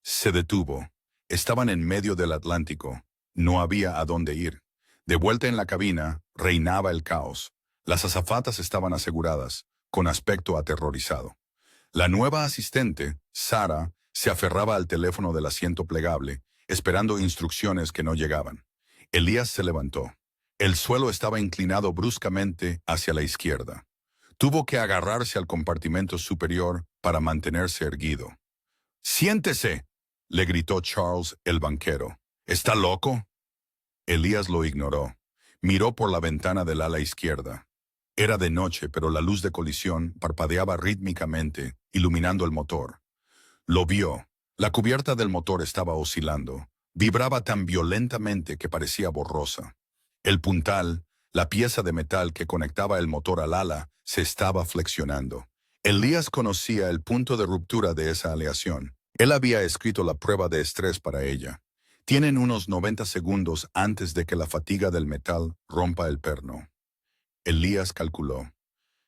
Se detuvo. Estaban en medio del Atlántico. No había a dónde ir. De vuelta en la cabina, reinaba el caos. Las azafatas estaban aseguradas, con aspecto aterrorizado. La nueva asistente, Sara, se aferraba al teléfono del asiento plegable, esperando instrucciones que no llegaban. Elías se levantó. El suelo estaba inclinado bruscamente hacia la izquierda. Tuvo que agarrarse al compartimento superior para mantenerse erguido. «¡Siéntese!», le gritó Charles el banquero. «¿Está loco?». Elías lo ignoró. Miró por la ventana del ala izquierda. Era de noche, pero la luz de colisión parpadeaba rítmicamente, iluminando el motor. Lo vio. La cubierta del motor estaba oscilando. Vibraba tan violentamente que parecía borrosa. El puntal, la pieza de metal que conectaba el motor al ala, se estaba flexionando. Elías conocía el punto de ruptura de esa aleación. Él había escrito la prueba de estrés para ella. Tienen unos 90 segundos antes de que la fatiga del metal rompa el perno. Elías calculó.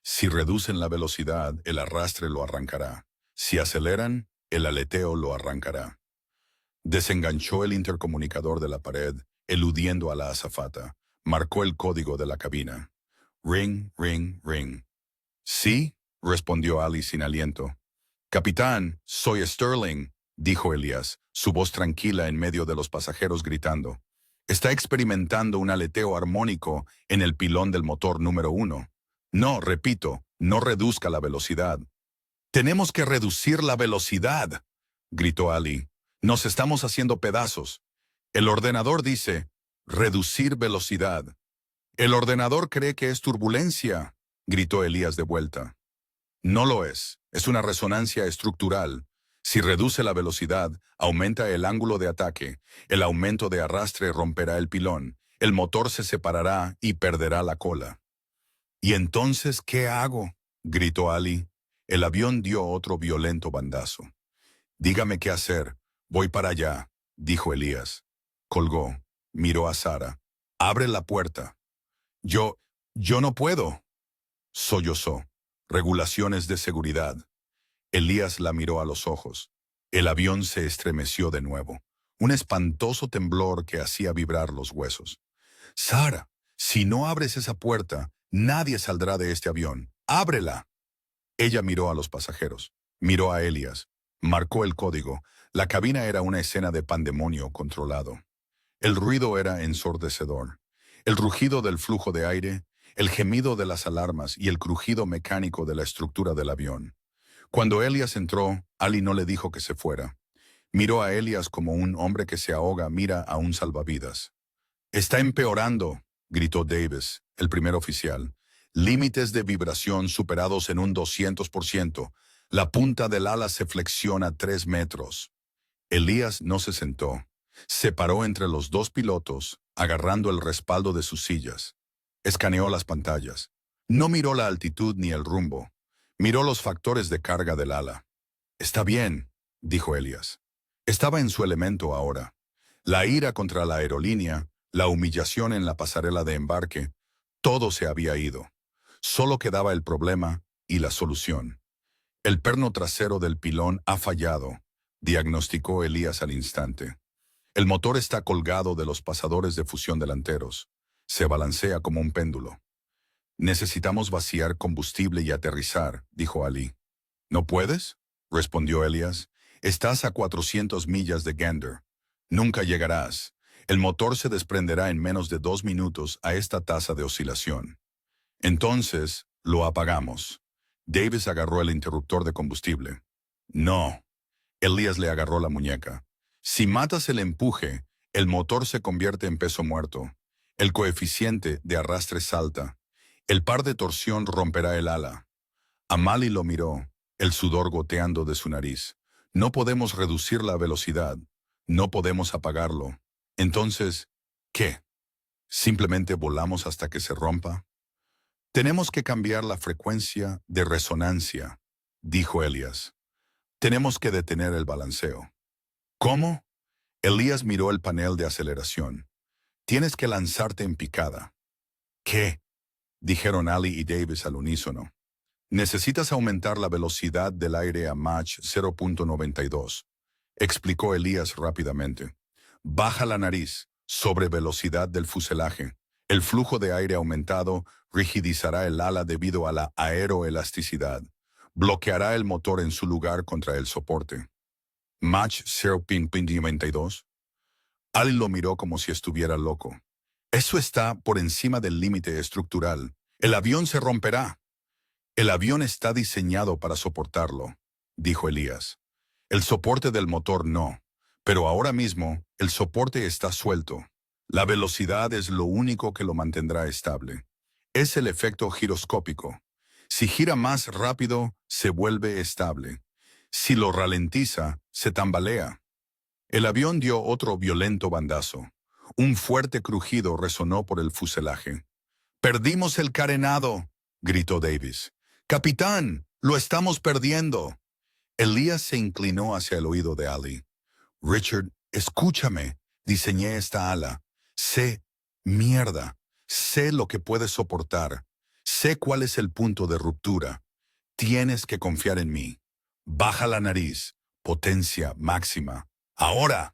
Si reducen la velocidad, el arrastre lo arrancará. Si aceleran, el aleteo lo arrancará. Desenganchó el intercomunicador de la pared, eludiendo a la azafata. Marcó el código de la cabina. Ring, ring, ring. «Sí», respondió Ali sin aliento. «Capitán, soy Sterling», dijo Elías, su voz tranquila en medio de los pasajeros gritando. «Está experimentando un aleteo armónico en el pilón del motor número 1. No, repito, no reduzca la velocidad». «Tenemos que reducir la velocidad», gritó Ali. «Nos estamos haciendo pedazos. El ordenador dice, reducir velocidad». «El ordenador cree que es turbulencia», gritó Elías de vuelta. «No lo es una resonancia estructural. Si reduce la velocidad, aumenta el ángulo de ataque, el aumento de arrastre romperá el pilón, el motor se separará y perderá la cola». «¿Y entonces qué hago?», gritó Ali. El avión dio otro violento bandazo. «Dígame qué hacer. Voy para allá», dijo Elías. Colgó. Miró a Sara. «Abre la puerta». Yo no puedo», sollozó. «Regulaciones de seguridad». Elías la miró a los ojos. El avión se estremeció de nuevo. Un espantoso temblor que hacía vibrar los huesos. «Sara, si no abres esa puerta, nadie saldrá de este avión. ¡Ábrela!». Ella miró a los pasajeros. Miró a Elías. Marcó el código. La cabina era una escena de pandemonio controlado. El ruido era ensordecedor. El rugido del flujo de aire, el gemido de las alarmas y el crujido mecánico de la estructura del avión. Cuando Elías entró, Ali no le dijo que se fuera. Miró a Elías como un hombre que se ahoga mira a un salvavidas. «Está empeorando», gritó Davis, el primer oficial. «Límites de vibración superados en un 200%. La punta del ala se flexiona 3 metros». Elías no se sentó. Se paró entre los dos pilotos, agarrando el respaldo de sus sillas. Escaneó las pantallas. No miró la altitud ni el rumbo. Miró los factores de carga del ala. «Está bien», dijo Elías. Estaba en su elemento ahora. La ira contra la aerolínea, la humillación en la pasarela de embarque, todo se había ido. Solo quedaba el problema y la solución. «El perno trasero del pilón ha fallado», diagnosticó Elías al instante. «El motor está colgado de los pasadores de fusión delanteros. Se balancea como un péndulo». «Necesitamos vaciar combustible y aterrizar», dijo Ali. «¿No puedes?», respondió Elías. «Estás a 400 millas de Gander. Nunca llegarás. El motor se desprenderá en menos de 2 minutos a esta tasa de oscilación». «Entonces, lo apagamos». Davis agarró el interruptor de combustible. «No». Elías le agarró la muñeca. «Si matas el empuje, el motor se convierte en peso muerto. El coeficiente de arrastre salta. El par de torsión romperá el ala». Amali lo miró, el sudor goteando de su nariz. «No podemos reducir la velocidad. No podemos apagarlo. Entonces, ¿qué? ¿Simplemente volamos hasta que se rompa?». «Tenemos que cambiar la frecuencia de resonancia», dijo Elías. «Tenemos que detener el balanceo». «¿Cómo?». Elías miró el panel de aceleración. «Tienes que lanzarte en picada». «¿Qué?», dijeron Ali y Davis al unísono. «Necesitas aumentar la velocidad del aire a Mach 0.92», explicó Elías rápidamente. «Baja la nariz, sobre velocidad del fuselaje. El flujo de aire aumentado rigidizará el ala debido a la aeroelasticidad. Bloqueará el motor en su lugar contra el soporte». «Mach 0.92». Ali lo miró como si estuviera loco. Eso está por encima del límite estructural. El avión se romperá. El avión está diseñado para soportarlo, dijo Elías. El soporte del motor no, pero ahora mismo el soporte está suelto. La velocidad es lo único que lo mantendrá estable. Es el efecto giroscópico. Si gira más rápido, se vuelve estable. Si lo ralentiza, se tambalea. El avión dio otro violento bandazo. Un fuerte crujido resonó por el fuselaje. «¡Perdimos el carenado!», gritó Davis. «¡Capitán! ¡Lo estamos perdiendo!». Elías se inclinó hacia el oído de Ali. «Richard, escúchame. Diseñé esta ala. Sé lo que puedes soportar. Sé cuál es el punto de ruptura. Tienes que confiar en mí. Baja la nariz. Potencia máxima. ¡Ahora!».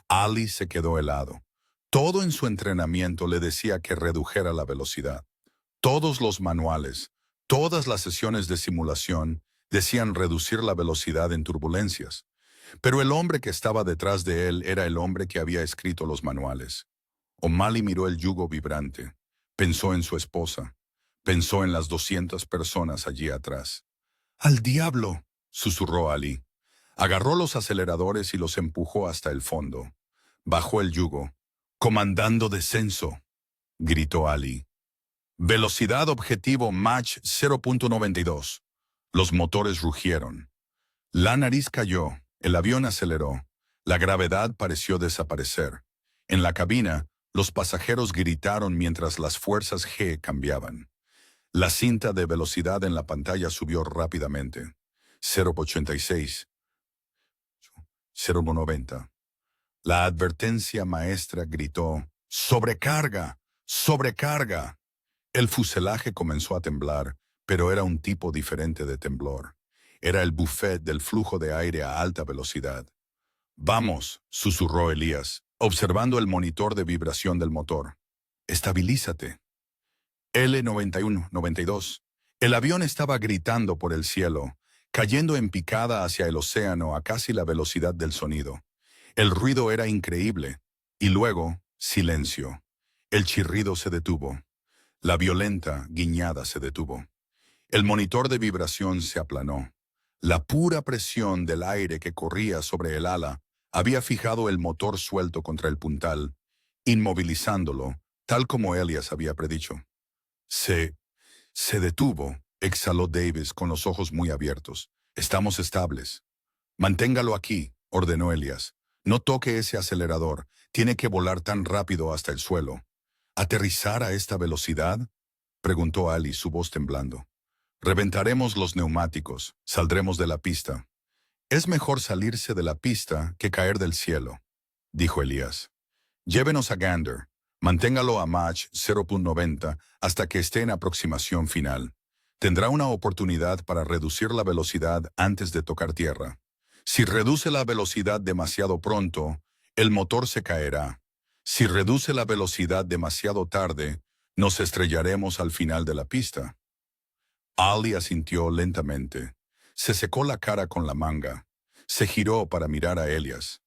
Ali se quedó helado. Todo en su entrenamiento le decía que redujera la velocidad. Todos los manuales, todas las sesiones de simulación decían reducir la velocidad en turbulencias. Pero el hombre que estaba detrás de él era el hombre que había escrito los manuales. O'Malley miró el yugo vibrante. Pensó en su esposa. Pensó en las 200 personas allí atrás. «¡Al diablo!», susurró Ali. Agarró los aceleradores y los empujó hasta el fondo. Bajó el yugo. «Comandando descenso», gritó Ali. «Velocidad objetivo Mach 0.92. Los motores rugieron. La nariz cayó, el avión aceleró. La gravedad pareció desaparecer. En la cabina, los pasajeros gritaron mientras las fuerzas G cambiaban. La cinta de velocidad en la pantalla subió rápidamente. 0.86. 0.90. La advertencia maestra gritó: «¡Sobrecarga! ¡Sobrecarga!». El fuselaje comenzó a temblar, pero era un tipo diferente de temblor. Era el buffet del flujo de aire a alta velocidad. «Vamos», susurró Elías, observando el monitor de vibración del motor. «Estabilízate». L91-92. El avión estaba gritando por el cielo, cayendo en picada hacia el océano a casi la velocidad del sonido. El ruido era increíble, y luego, silencio. El chirrido se detuvo. La violenta guiñada se detuvo. El monitor de vibración se aplanó. La pura presión del aire que corría sobre el ala había fijado el motor suelto contra el puntal, inmovilizándolo, tal como Elías había predicho. Se detuvo, exhaló Davis con los ojos muy abiertos. «Estamos estables». «Manténgalo aquí», ordenó Elías. «No toque ese acelerador. Tiene que volar tan rápido hasta el suelo». «¿Aterrizar a esta velocidad?», preguntó Ali, su voz temblando. «Reventaremos los neumáticos. Saldremos de la pista». «Es mejor salirse de la pista que caer del cielo», dijo Elías. «Llévenos a Gander. Manténgalo a Mach 0.90 hasta que esté en aproximación final. Tendrá una oportunidad para reducir la velocidad antes de tocar tierra. Si reduce la velocidad demasiado pronto, el motor se caerá. Si reduce la velocidad demasiado tarde, nos estrellaremos al final de la pista». Ali asintió lentamente. Se secó la cara con la manga. Se giró para mirar a Elías.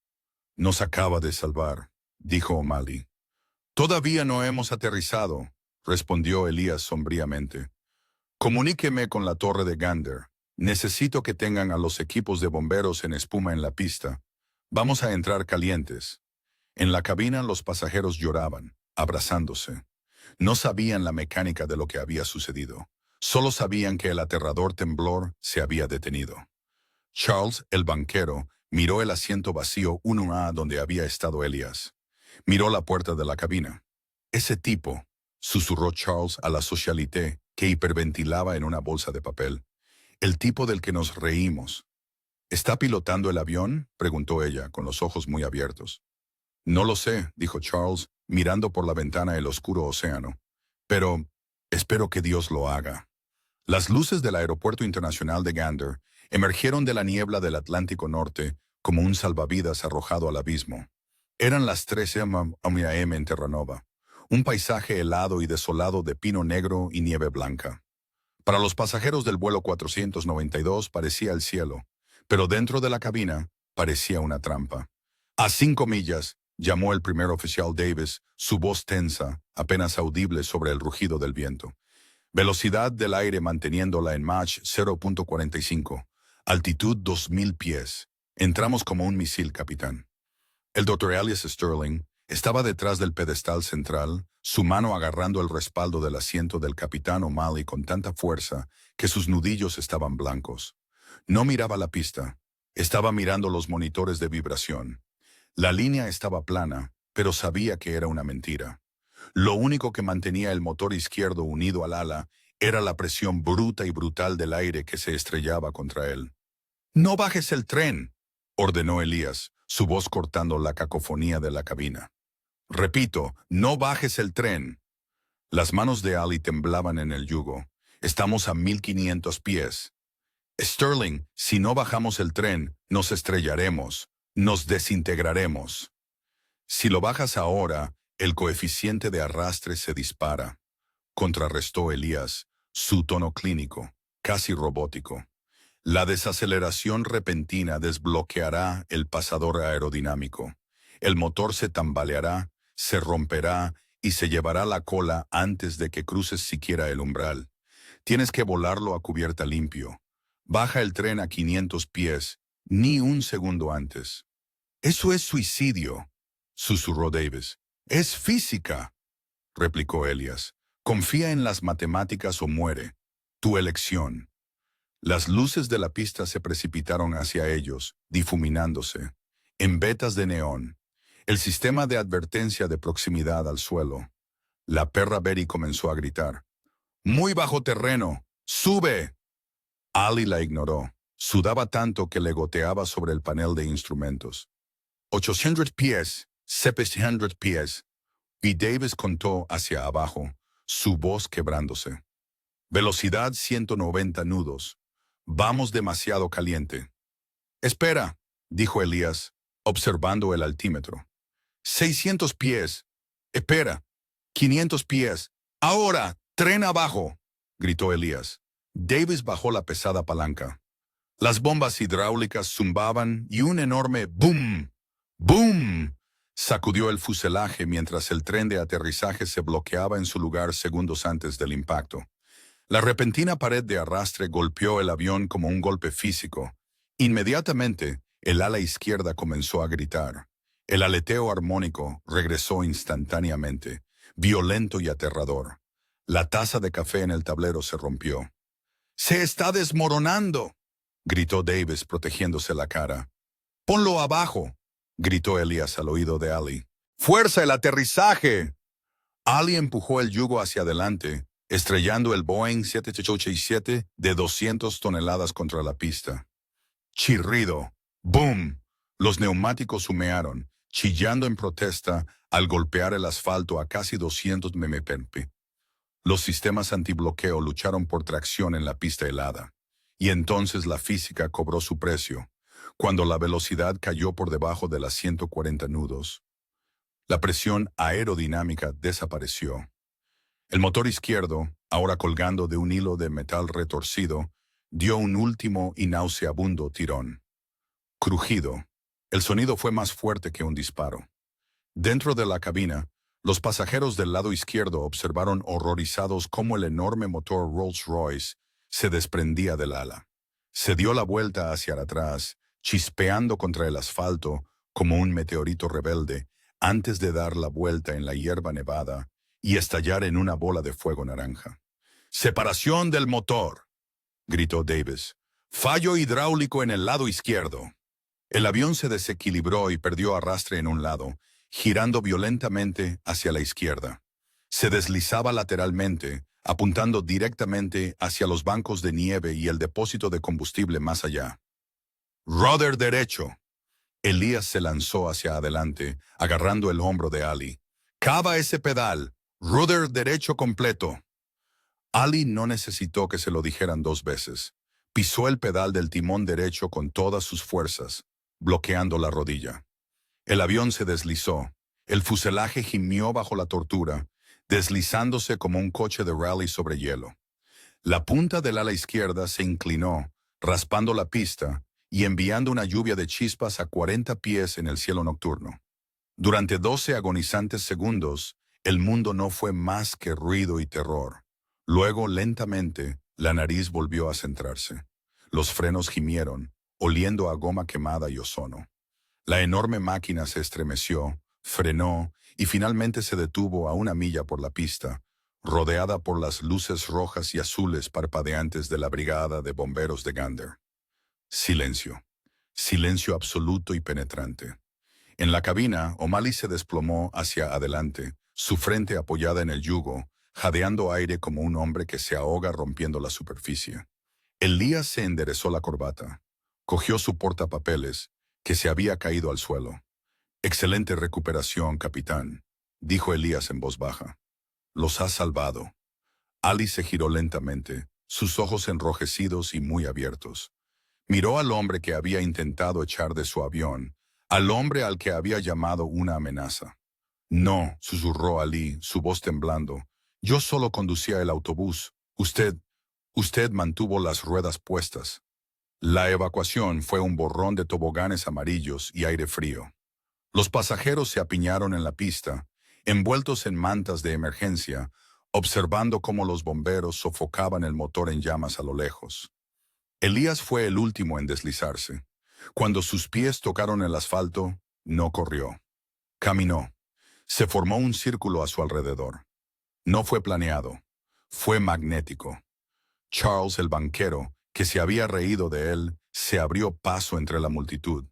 «Nos acaba de salvar», dijo O'Malley. «Todavía no hemos aterrizado», respondió Elías sombríamente. «Comuníqueme con la torre de Gander. Necesito que tengan a los equipos de bomberos en espuma en la pista. Vamos a entrar calientes». En la cabina los pasajeros lloraban, abrazándose. No sabían la mecánica de lo que había sucedido. Solo sabían que el aterrador temblor se había detenido. Charles, el banquero, miró el asiento vacío 1A donde había estado Elías. Miró la puerta de la cabina. «Ese tipo», susurró Charles a la socialité que hiperventilaba en una bolsa de papel. «El tipo del que nos reímos». «¿Está pilotando el avión?», preguntó ella, con los ojos muy abiertos. «No lo sé», dijo Charles, mirando por la ventana el oscuro océano. «Pero espero que Dios lo haga». Las luces del Aeropuerto Internacional de Gander emergieron de la niebla del Atlántico Norte como un salvavidas arrojado al abismo. Eran las 3 AM en Terranova, un paisaje helado y desolado de pino negro y nieve blanca. Para los pasajeros del vuelo 492 parecía el cielo, pero dentro de la cabina parecía una trampa. «A 5 millas», llamó el primer oficial Davis, su voz tensa, apenas audible sobre el rugido del viento. Velocidad del aire manteniéndola en Mach 0.45. Altitud 2000 pies. Entramos como un misil, capitán. El Dr. Elias Sterling estaba detrás del pedestal central, su mano agarrando el respaldo del asiento del capitán O'Malley con tanta fuerza que sus nudillos estaban blancos. No miraba la pista, estaba mirando los monitores de vibración. La línea estaba plana, pero sabía que era una mentira. Lo único que mantenía el motor izquierdo unido al ala era la presión bruta y brutal del aire que se estrellaba contra él. «¡No bajes el tren!», ordenó Elías, su voz cortando la cacofonía de la cabina. «Repito, no bajes el tren». Las manos de Ali temblaban en el yugo. «Estamos a 1500 pies. Sterling, si no bajamos el tren, nos estrellaremos, nos desintegraremos. Si lo bajas ahora, el coeficiente de arrastre se dispara», contrarrestó Elías, su tono clínico, casi robótico. «La desaceleración repentina desbloqueará el pasador aerodinámico. El motor se tambaleará, se romperá y se llevará la cola antes de que cruces siquiera el umbral. Tienes que volarlo a cubierta limpio. Baja el tren a 500 pies, ni un segundo antes». «Eso es suicidio», susurró Davis. «Es física», replicó Elias. «Confía en las matemáticas o muere. Tu elección». Las luces de la pista se precipitaron hacia ellos, difuminándose, en vetas de neón. El sistema de advertencia de proximidad al suelo. La perra Betty comenzó a gritar. «¡Muy bajo terreno! ¡Sube!». Ali la ignoró. Sudaba tanto que le goteaba sobre el panel de instrumentos. 800 pies, 700 pies. Y Davis contó hacia abajo, su voz quebrándose. «Velocidad 190 nudos. Vamos demasiado caliente». «Espera», dijo Elías, observando el altímetro. 600 pies. «Espera. 500 pies. Ahora, tren abajo», gritó Elías. Davis bajó la pesada palanca. Las bombas hidráulicas zumbaban y un enorme ¡boom! ¡Boom! Sacudió el fuselaje mientras el tren de aterrizaje se bloqueaba en su lugar segundos antes del impacto. La repentina pared de arrastre golpeó el avión como un golpe físico. Inmediatamente, el ala izquierda comenzó a gritar. El aleteo armónico regresó instantáneamente, violento y aterrador. La taza de café en el tablero se rompió. «¡Se está desmoronando!», gritó Davis protegiéndose la cara. «Ponlo abajo», gritó Elías al oído de Ali. «¡Fuerza el aterrizaje!». Ali empujó el yugo hacia adelante, estrellando el Boeing 787 de 200 toneladas contra la pista. Chirrido. ¡Boom! Los neumáticos humearon, chillando en protesta al golpear el asfalto a casi 200 mph. Los sistemas antibloqueo lucharon por tracción en la pista helada. Y entonces la física cobró su precio, cuando la velocidad cayó por debajo de las 140 nudos. La presión aerodinámica desapareció. El motor izquierdo, ahora colgando de un hilo de metal retorcido, dio un último y nauseabundo tirón. Crujido. El sonido fue más fuerte que un disparo. Dentro de la cabina, los pasajeros del lado izquierdo observaron horrorizados cómo el enorme motor Rolls-Royce se desprendía del ala. Se dio la vuelta hacia atrás, chispeando contra el asfalto como un meteorito rebelde, antes de dar la vuelta en la hierba nevada y estallar en una bola de fuego naranja. «¡Separación del motor!», gritó Davis. «Fallo hidráulico en el lado izquierdo». El avión se desequilibró y perdió arrastre en un lado, girando violentamente hacia la izquierda. Se deslizaba lateralmente, apuntando directamente hacia los bancos de nieve y el depósito de combustible más allá. «Rudder derecho». Elías se lanzó hacia adelante, agarrando el hombro de Ali. «Cava ese pedal. Rudder derecho completo». Ali no necesitó que se lo dijeran 2 veces. Pisó el pedal del timón derecho con todas sus fuerzas, bloqueando la rodilla. El avión se deslizó. El fuselaje gimió bajo la tortura, deslizándose como un coche de rally sobre hielo. La punta del ala izquierda se inclinó, raspando la pista y enviando una lluvia de chispas a 40 pies en el cielo nocturno. Durante 12 agonizantes segundos, el mundo no fue más que ruido y terror. Luego, lentamente, la nariz volvió a centrarse. Los frenos gimieron, oliendo a goma quemada y ozono. La enorme máquina se estremeció, frenó y finalmente se detuvo a una milla por la pista, rodeada por las luces rojas y azules parpadeantes de la brigada de bomberos de Gander. Silencio. Silencio absoluto y penetrante. En la cabina, O'Malley se desplomó hacia adelante, su frente apoyada en el yugo, jadeando aire como un hombre que se ahoga rompiendo la superficie. Elías se enderezó la corbata. Cogió su portapapeles, que se había caído al suelo. «Excelente recuperación, capitán», dijo Elías en voz baja. «Los has salvado». Ali se giró lentamente, sus ojos enrojecidos y muy abiertos. Miró al hombre que había intentado echar de su avión, al hombre al que había llamado una amenaza. «No», susurró Ali, su voz temblando. «Yo solo conducía el autobús. Usted mantuvo las ruedas puestas». La evacuación fue un borrón de toboganes amarillos y aire frío. Los pasajeros se apiñaron en la pista, envueltos en mantas de emergencia, observando cómo los bomberos sofocaban el motor en llamas a lo lejos. Elías fue el último en deslizarse. Cuando sus pies tocaron el asfalto, no corrió. Caminó. Se formó un círculo a su alrededor. No fue planeado. Fue magnético. Charles, el banquero, que se había reído de él, se abrió paso entre la multitud.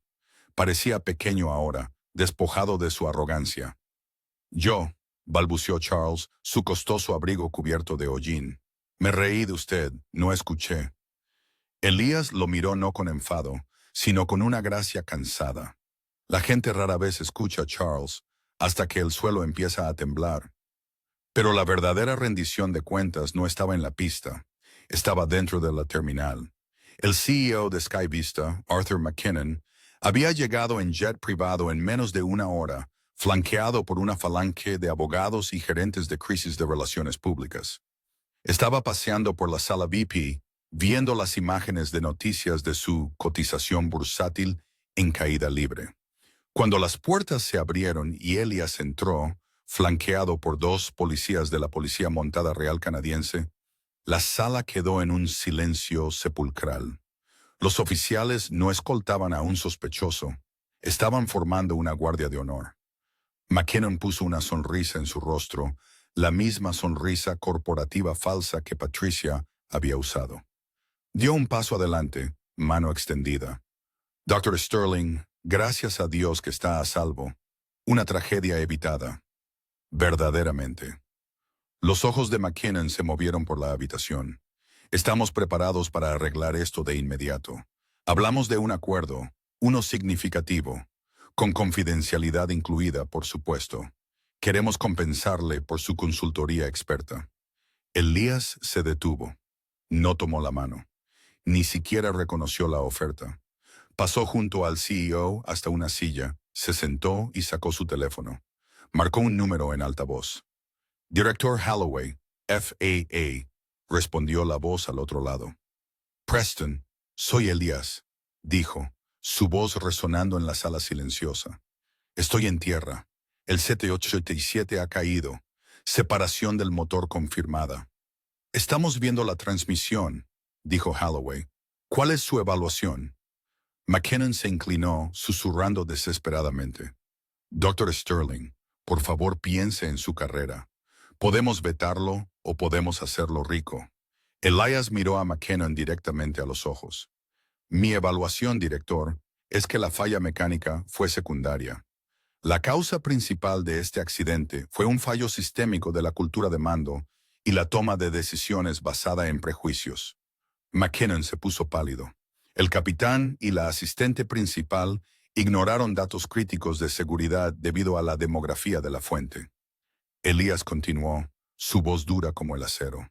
Parecía pequeño ahora, despojado de su arrogancia. «Yo», balbuceó Charles, su costoso abrigo cubierto de hollín. «Me reí de usted, no escuché». Elías lo miró no con enfado, sino con una gracia cansada. La gente rara vez escucha a Charles hasta que el suelo empieza a temblar. Pero la verdadera rendición de cuentas no estaba en la pista, estaba dentro de la terminal. El CEO de SkyVista, Arthur McKinnon, había llegado en jet privado en menos de una hora, flanqueado por una falange de abogados y gerentes de crisis de relaciones públicas. Estaba paseando por la sala VIP, viendo las imágenes de noticias de su cotización bursátil en caída libre. Cuando las puertas se abrieron y Elías entró, flanqueado por 2 policías de la Policía Montada Real Canadiense, la sala quedó en un silencio sepulcral. Los oficiales no escoltaban a un sospechoso, estaban formando una guardia de honor. McKinnon puso una sonrisa en su rostro, la misma sonrisa corporativa falsa que Patricia había usado. Dio un paso adelante, mano extendida. «Dr. Sterling, gracias a Dios que está a salvo. Una tragedia evitada. Verdaderamente». Los ojos de McKinnon se movieron por la habitación. «Estamos preparados para arreglar esto de inmediato. Hablamos de un acuerdo, uno significativo, con confidencialidad incluida, por supuesto. Queremos compensarle por su consultoría experta». Elías se detuvo. No tomó la mano. Ni siquiera reconoció la oferta. Pasó junto al CEO hasta una silla, se sentó y sacó su teléfono. Marcó un número en altavoz. «Director Holloway, FAA», respondió la voz al otro lado. «Preston, soy Elías», dijo, su voz resonando en la sala silenciosa. «Estoy en tierra. El 787 ha caído. Separación del motor confirmada». «Estamos viendo la transmisión», dijo Holloway. «¿Cuál es su evaluación?» McKinnon se inclinó, susurrando desesperadamente. «Dr. Sterling, por favor piense en su carrera. Podemos vetarlo o podemos hacerlo rico». Elías miró a McKinnon directamente a los ojos. «Mi evaluación, director, es que la falla mecánica fue secundaria. La causa principal de este accidente fue un fallo sistémico de la cultura de mando y la toma de decisiones basada en prejuicios». McKinnon se puso pálido. El capitán y la asistente principal ignoraron datos críticos de seguridad debido a la demografía de la fuente. Elías continuó, su voz dura como el acero.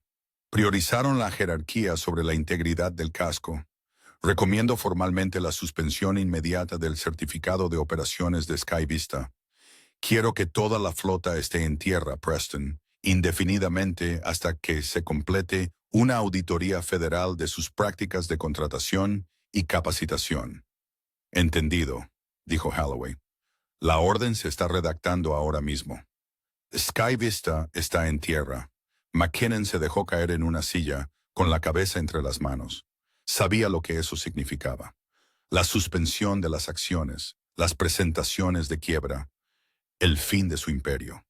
«Priorizaron la jerarquía sobre la integridad del casco. Recomiendo formalmente la suspensión inmediata del certificado de operaciones de SkyVista. Quiero que toda la flota esté en tierra, Preston, indefinidamente hasta que se complete una auditoría federal de sus prácticas de contratación y capacitación». «Entendido», dijo Holloway. La orden se está redactando ahora mismo. Sky Vista está en tierra. McKinnon se dejó caer en una silla, con la cabeza entre las manos. Sabía lo que eso significaba. La suspensión de las acciones, las presentaciones de quiebra, el fin de su imperio.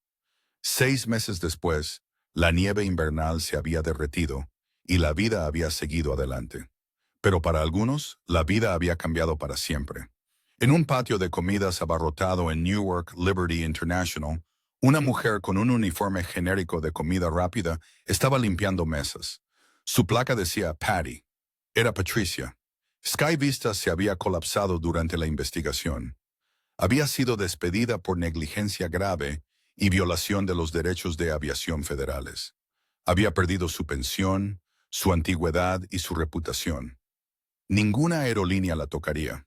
6 meses después, la nieve invernal se había derretido y la vida había seguido adelante. Pero para algunos, la vida había cambiado para siempre. En un patio de comidas abarrotado en Newark Liberty International, una mujer con un uniforme genérico de comida rápida estaba limpiando mesas. Su placa decía Patty. Era Patricia. Sky Vista se había colapsado durante la investigación. Había sido despedida por negligencia grave y violación de los derechos de aviación federales. Había perdido su pensión, su antigüedad y su reputación. Ninguna aerolínea la tocaría.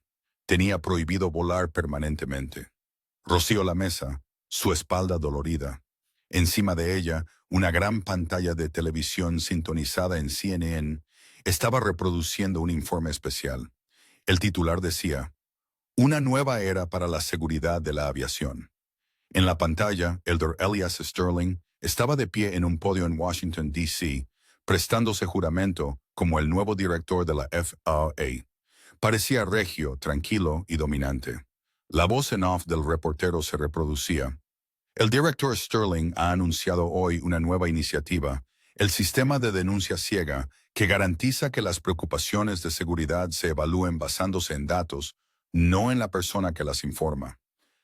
Tenía prohibido volar permanentemente. Roció la mesa, su espalda dolorida. Encima de ella, una gran pantalla de televisión sintonizada en CNN estaba reproduciendo un informe especial. El titular decía, "Una nueva era para la seguridad de la aviación". En la pantalla, el Dr. Elias Sterling estaba de pie en un podio en Washington, D.C., prestándose juramento como el nuevo director de la FAA. Parecía regio, tranquilo y dominante. La voz en off del reportero se reproducía. El director Sterling ha anunciado hoy una nueva iniciativa, el sistema de denuncia ciega, que garantiza que las preocupaciones de seguridad se evalúen basándose en datos, no en la persona que las informa.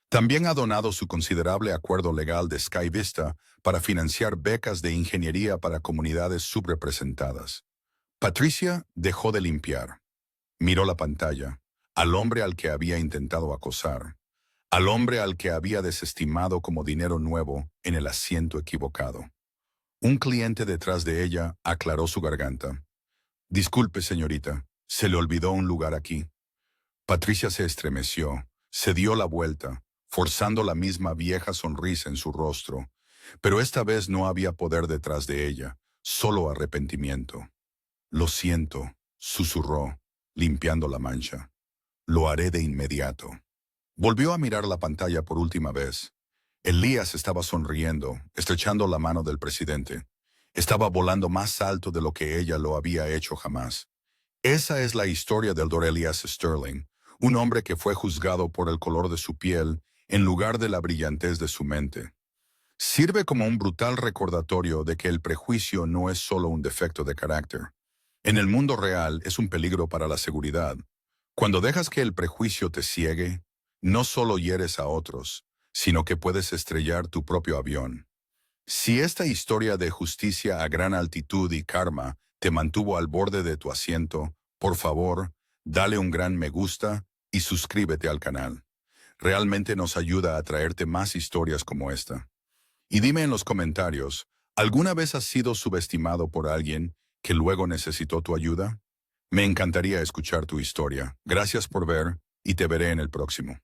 También ha donado su considerable acuerdo legal de Sky Vista para financiar becas de ingeniería para comunidades subrepresentadas. Patricia dejó de limpiar. Miró la pantalla, al hombre al que había intentado acosar, al hombre al que había desestimado como dinero nuevo en el asiento equivocado. Un cliente detrás de ella aclaró su garganta. «Disculpe, señorita, se le olvidó un lugar aquí». Patricia se estremeció, se dio la vuelta, forzando la misma vieja sonrisa en su rostro, pero esta vez no había poder detrás de ella, solo arrepentimiento. «Lo siento», susurró, limpiando la mancha. «Lo haré de inmediato». Volvió a mirar la pantalla por última vez. Elías estaba sonriendo, estrechando la mano del presidente. Estaba volando más alto de lo que ella lo había hecho jamás. Esa es la historia del Dr. Elias Sterling, un hombre que fue juzgado por el color de su piel en lugar de la brillantez de su mente. Sirve como un brutal recordatorio de que el prejuicio no es solo un defecto de carácter. En el mundo real es un peligro para la seguridad. Cuando dejas que el prejuicio te ciegue, no solo hieres a otros, sino que puedes estrellar tu propio avión. Si esta historia de justicia a gran altitud y karma te mantuvo al borde de tu asiento, por favor, dale un gran me gusta y suscríbete al canal. Realmente nos ayuda a traerte más historias como esta. Y dime en los comentarios, ¿alguna vez has sido subestimado por alguien que luego necesitó tu ayuda? Me encantaría escuchar tu historia. Gracias por ver y te veré en el próximo.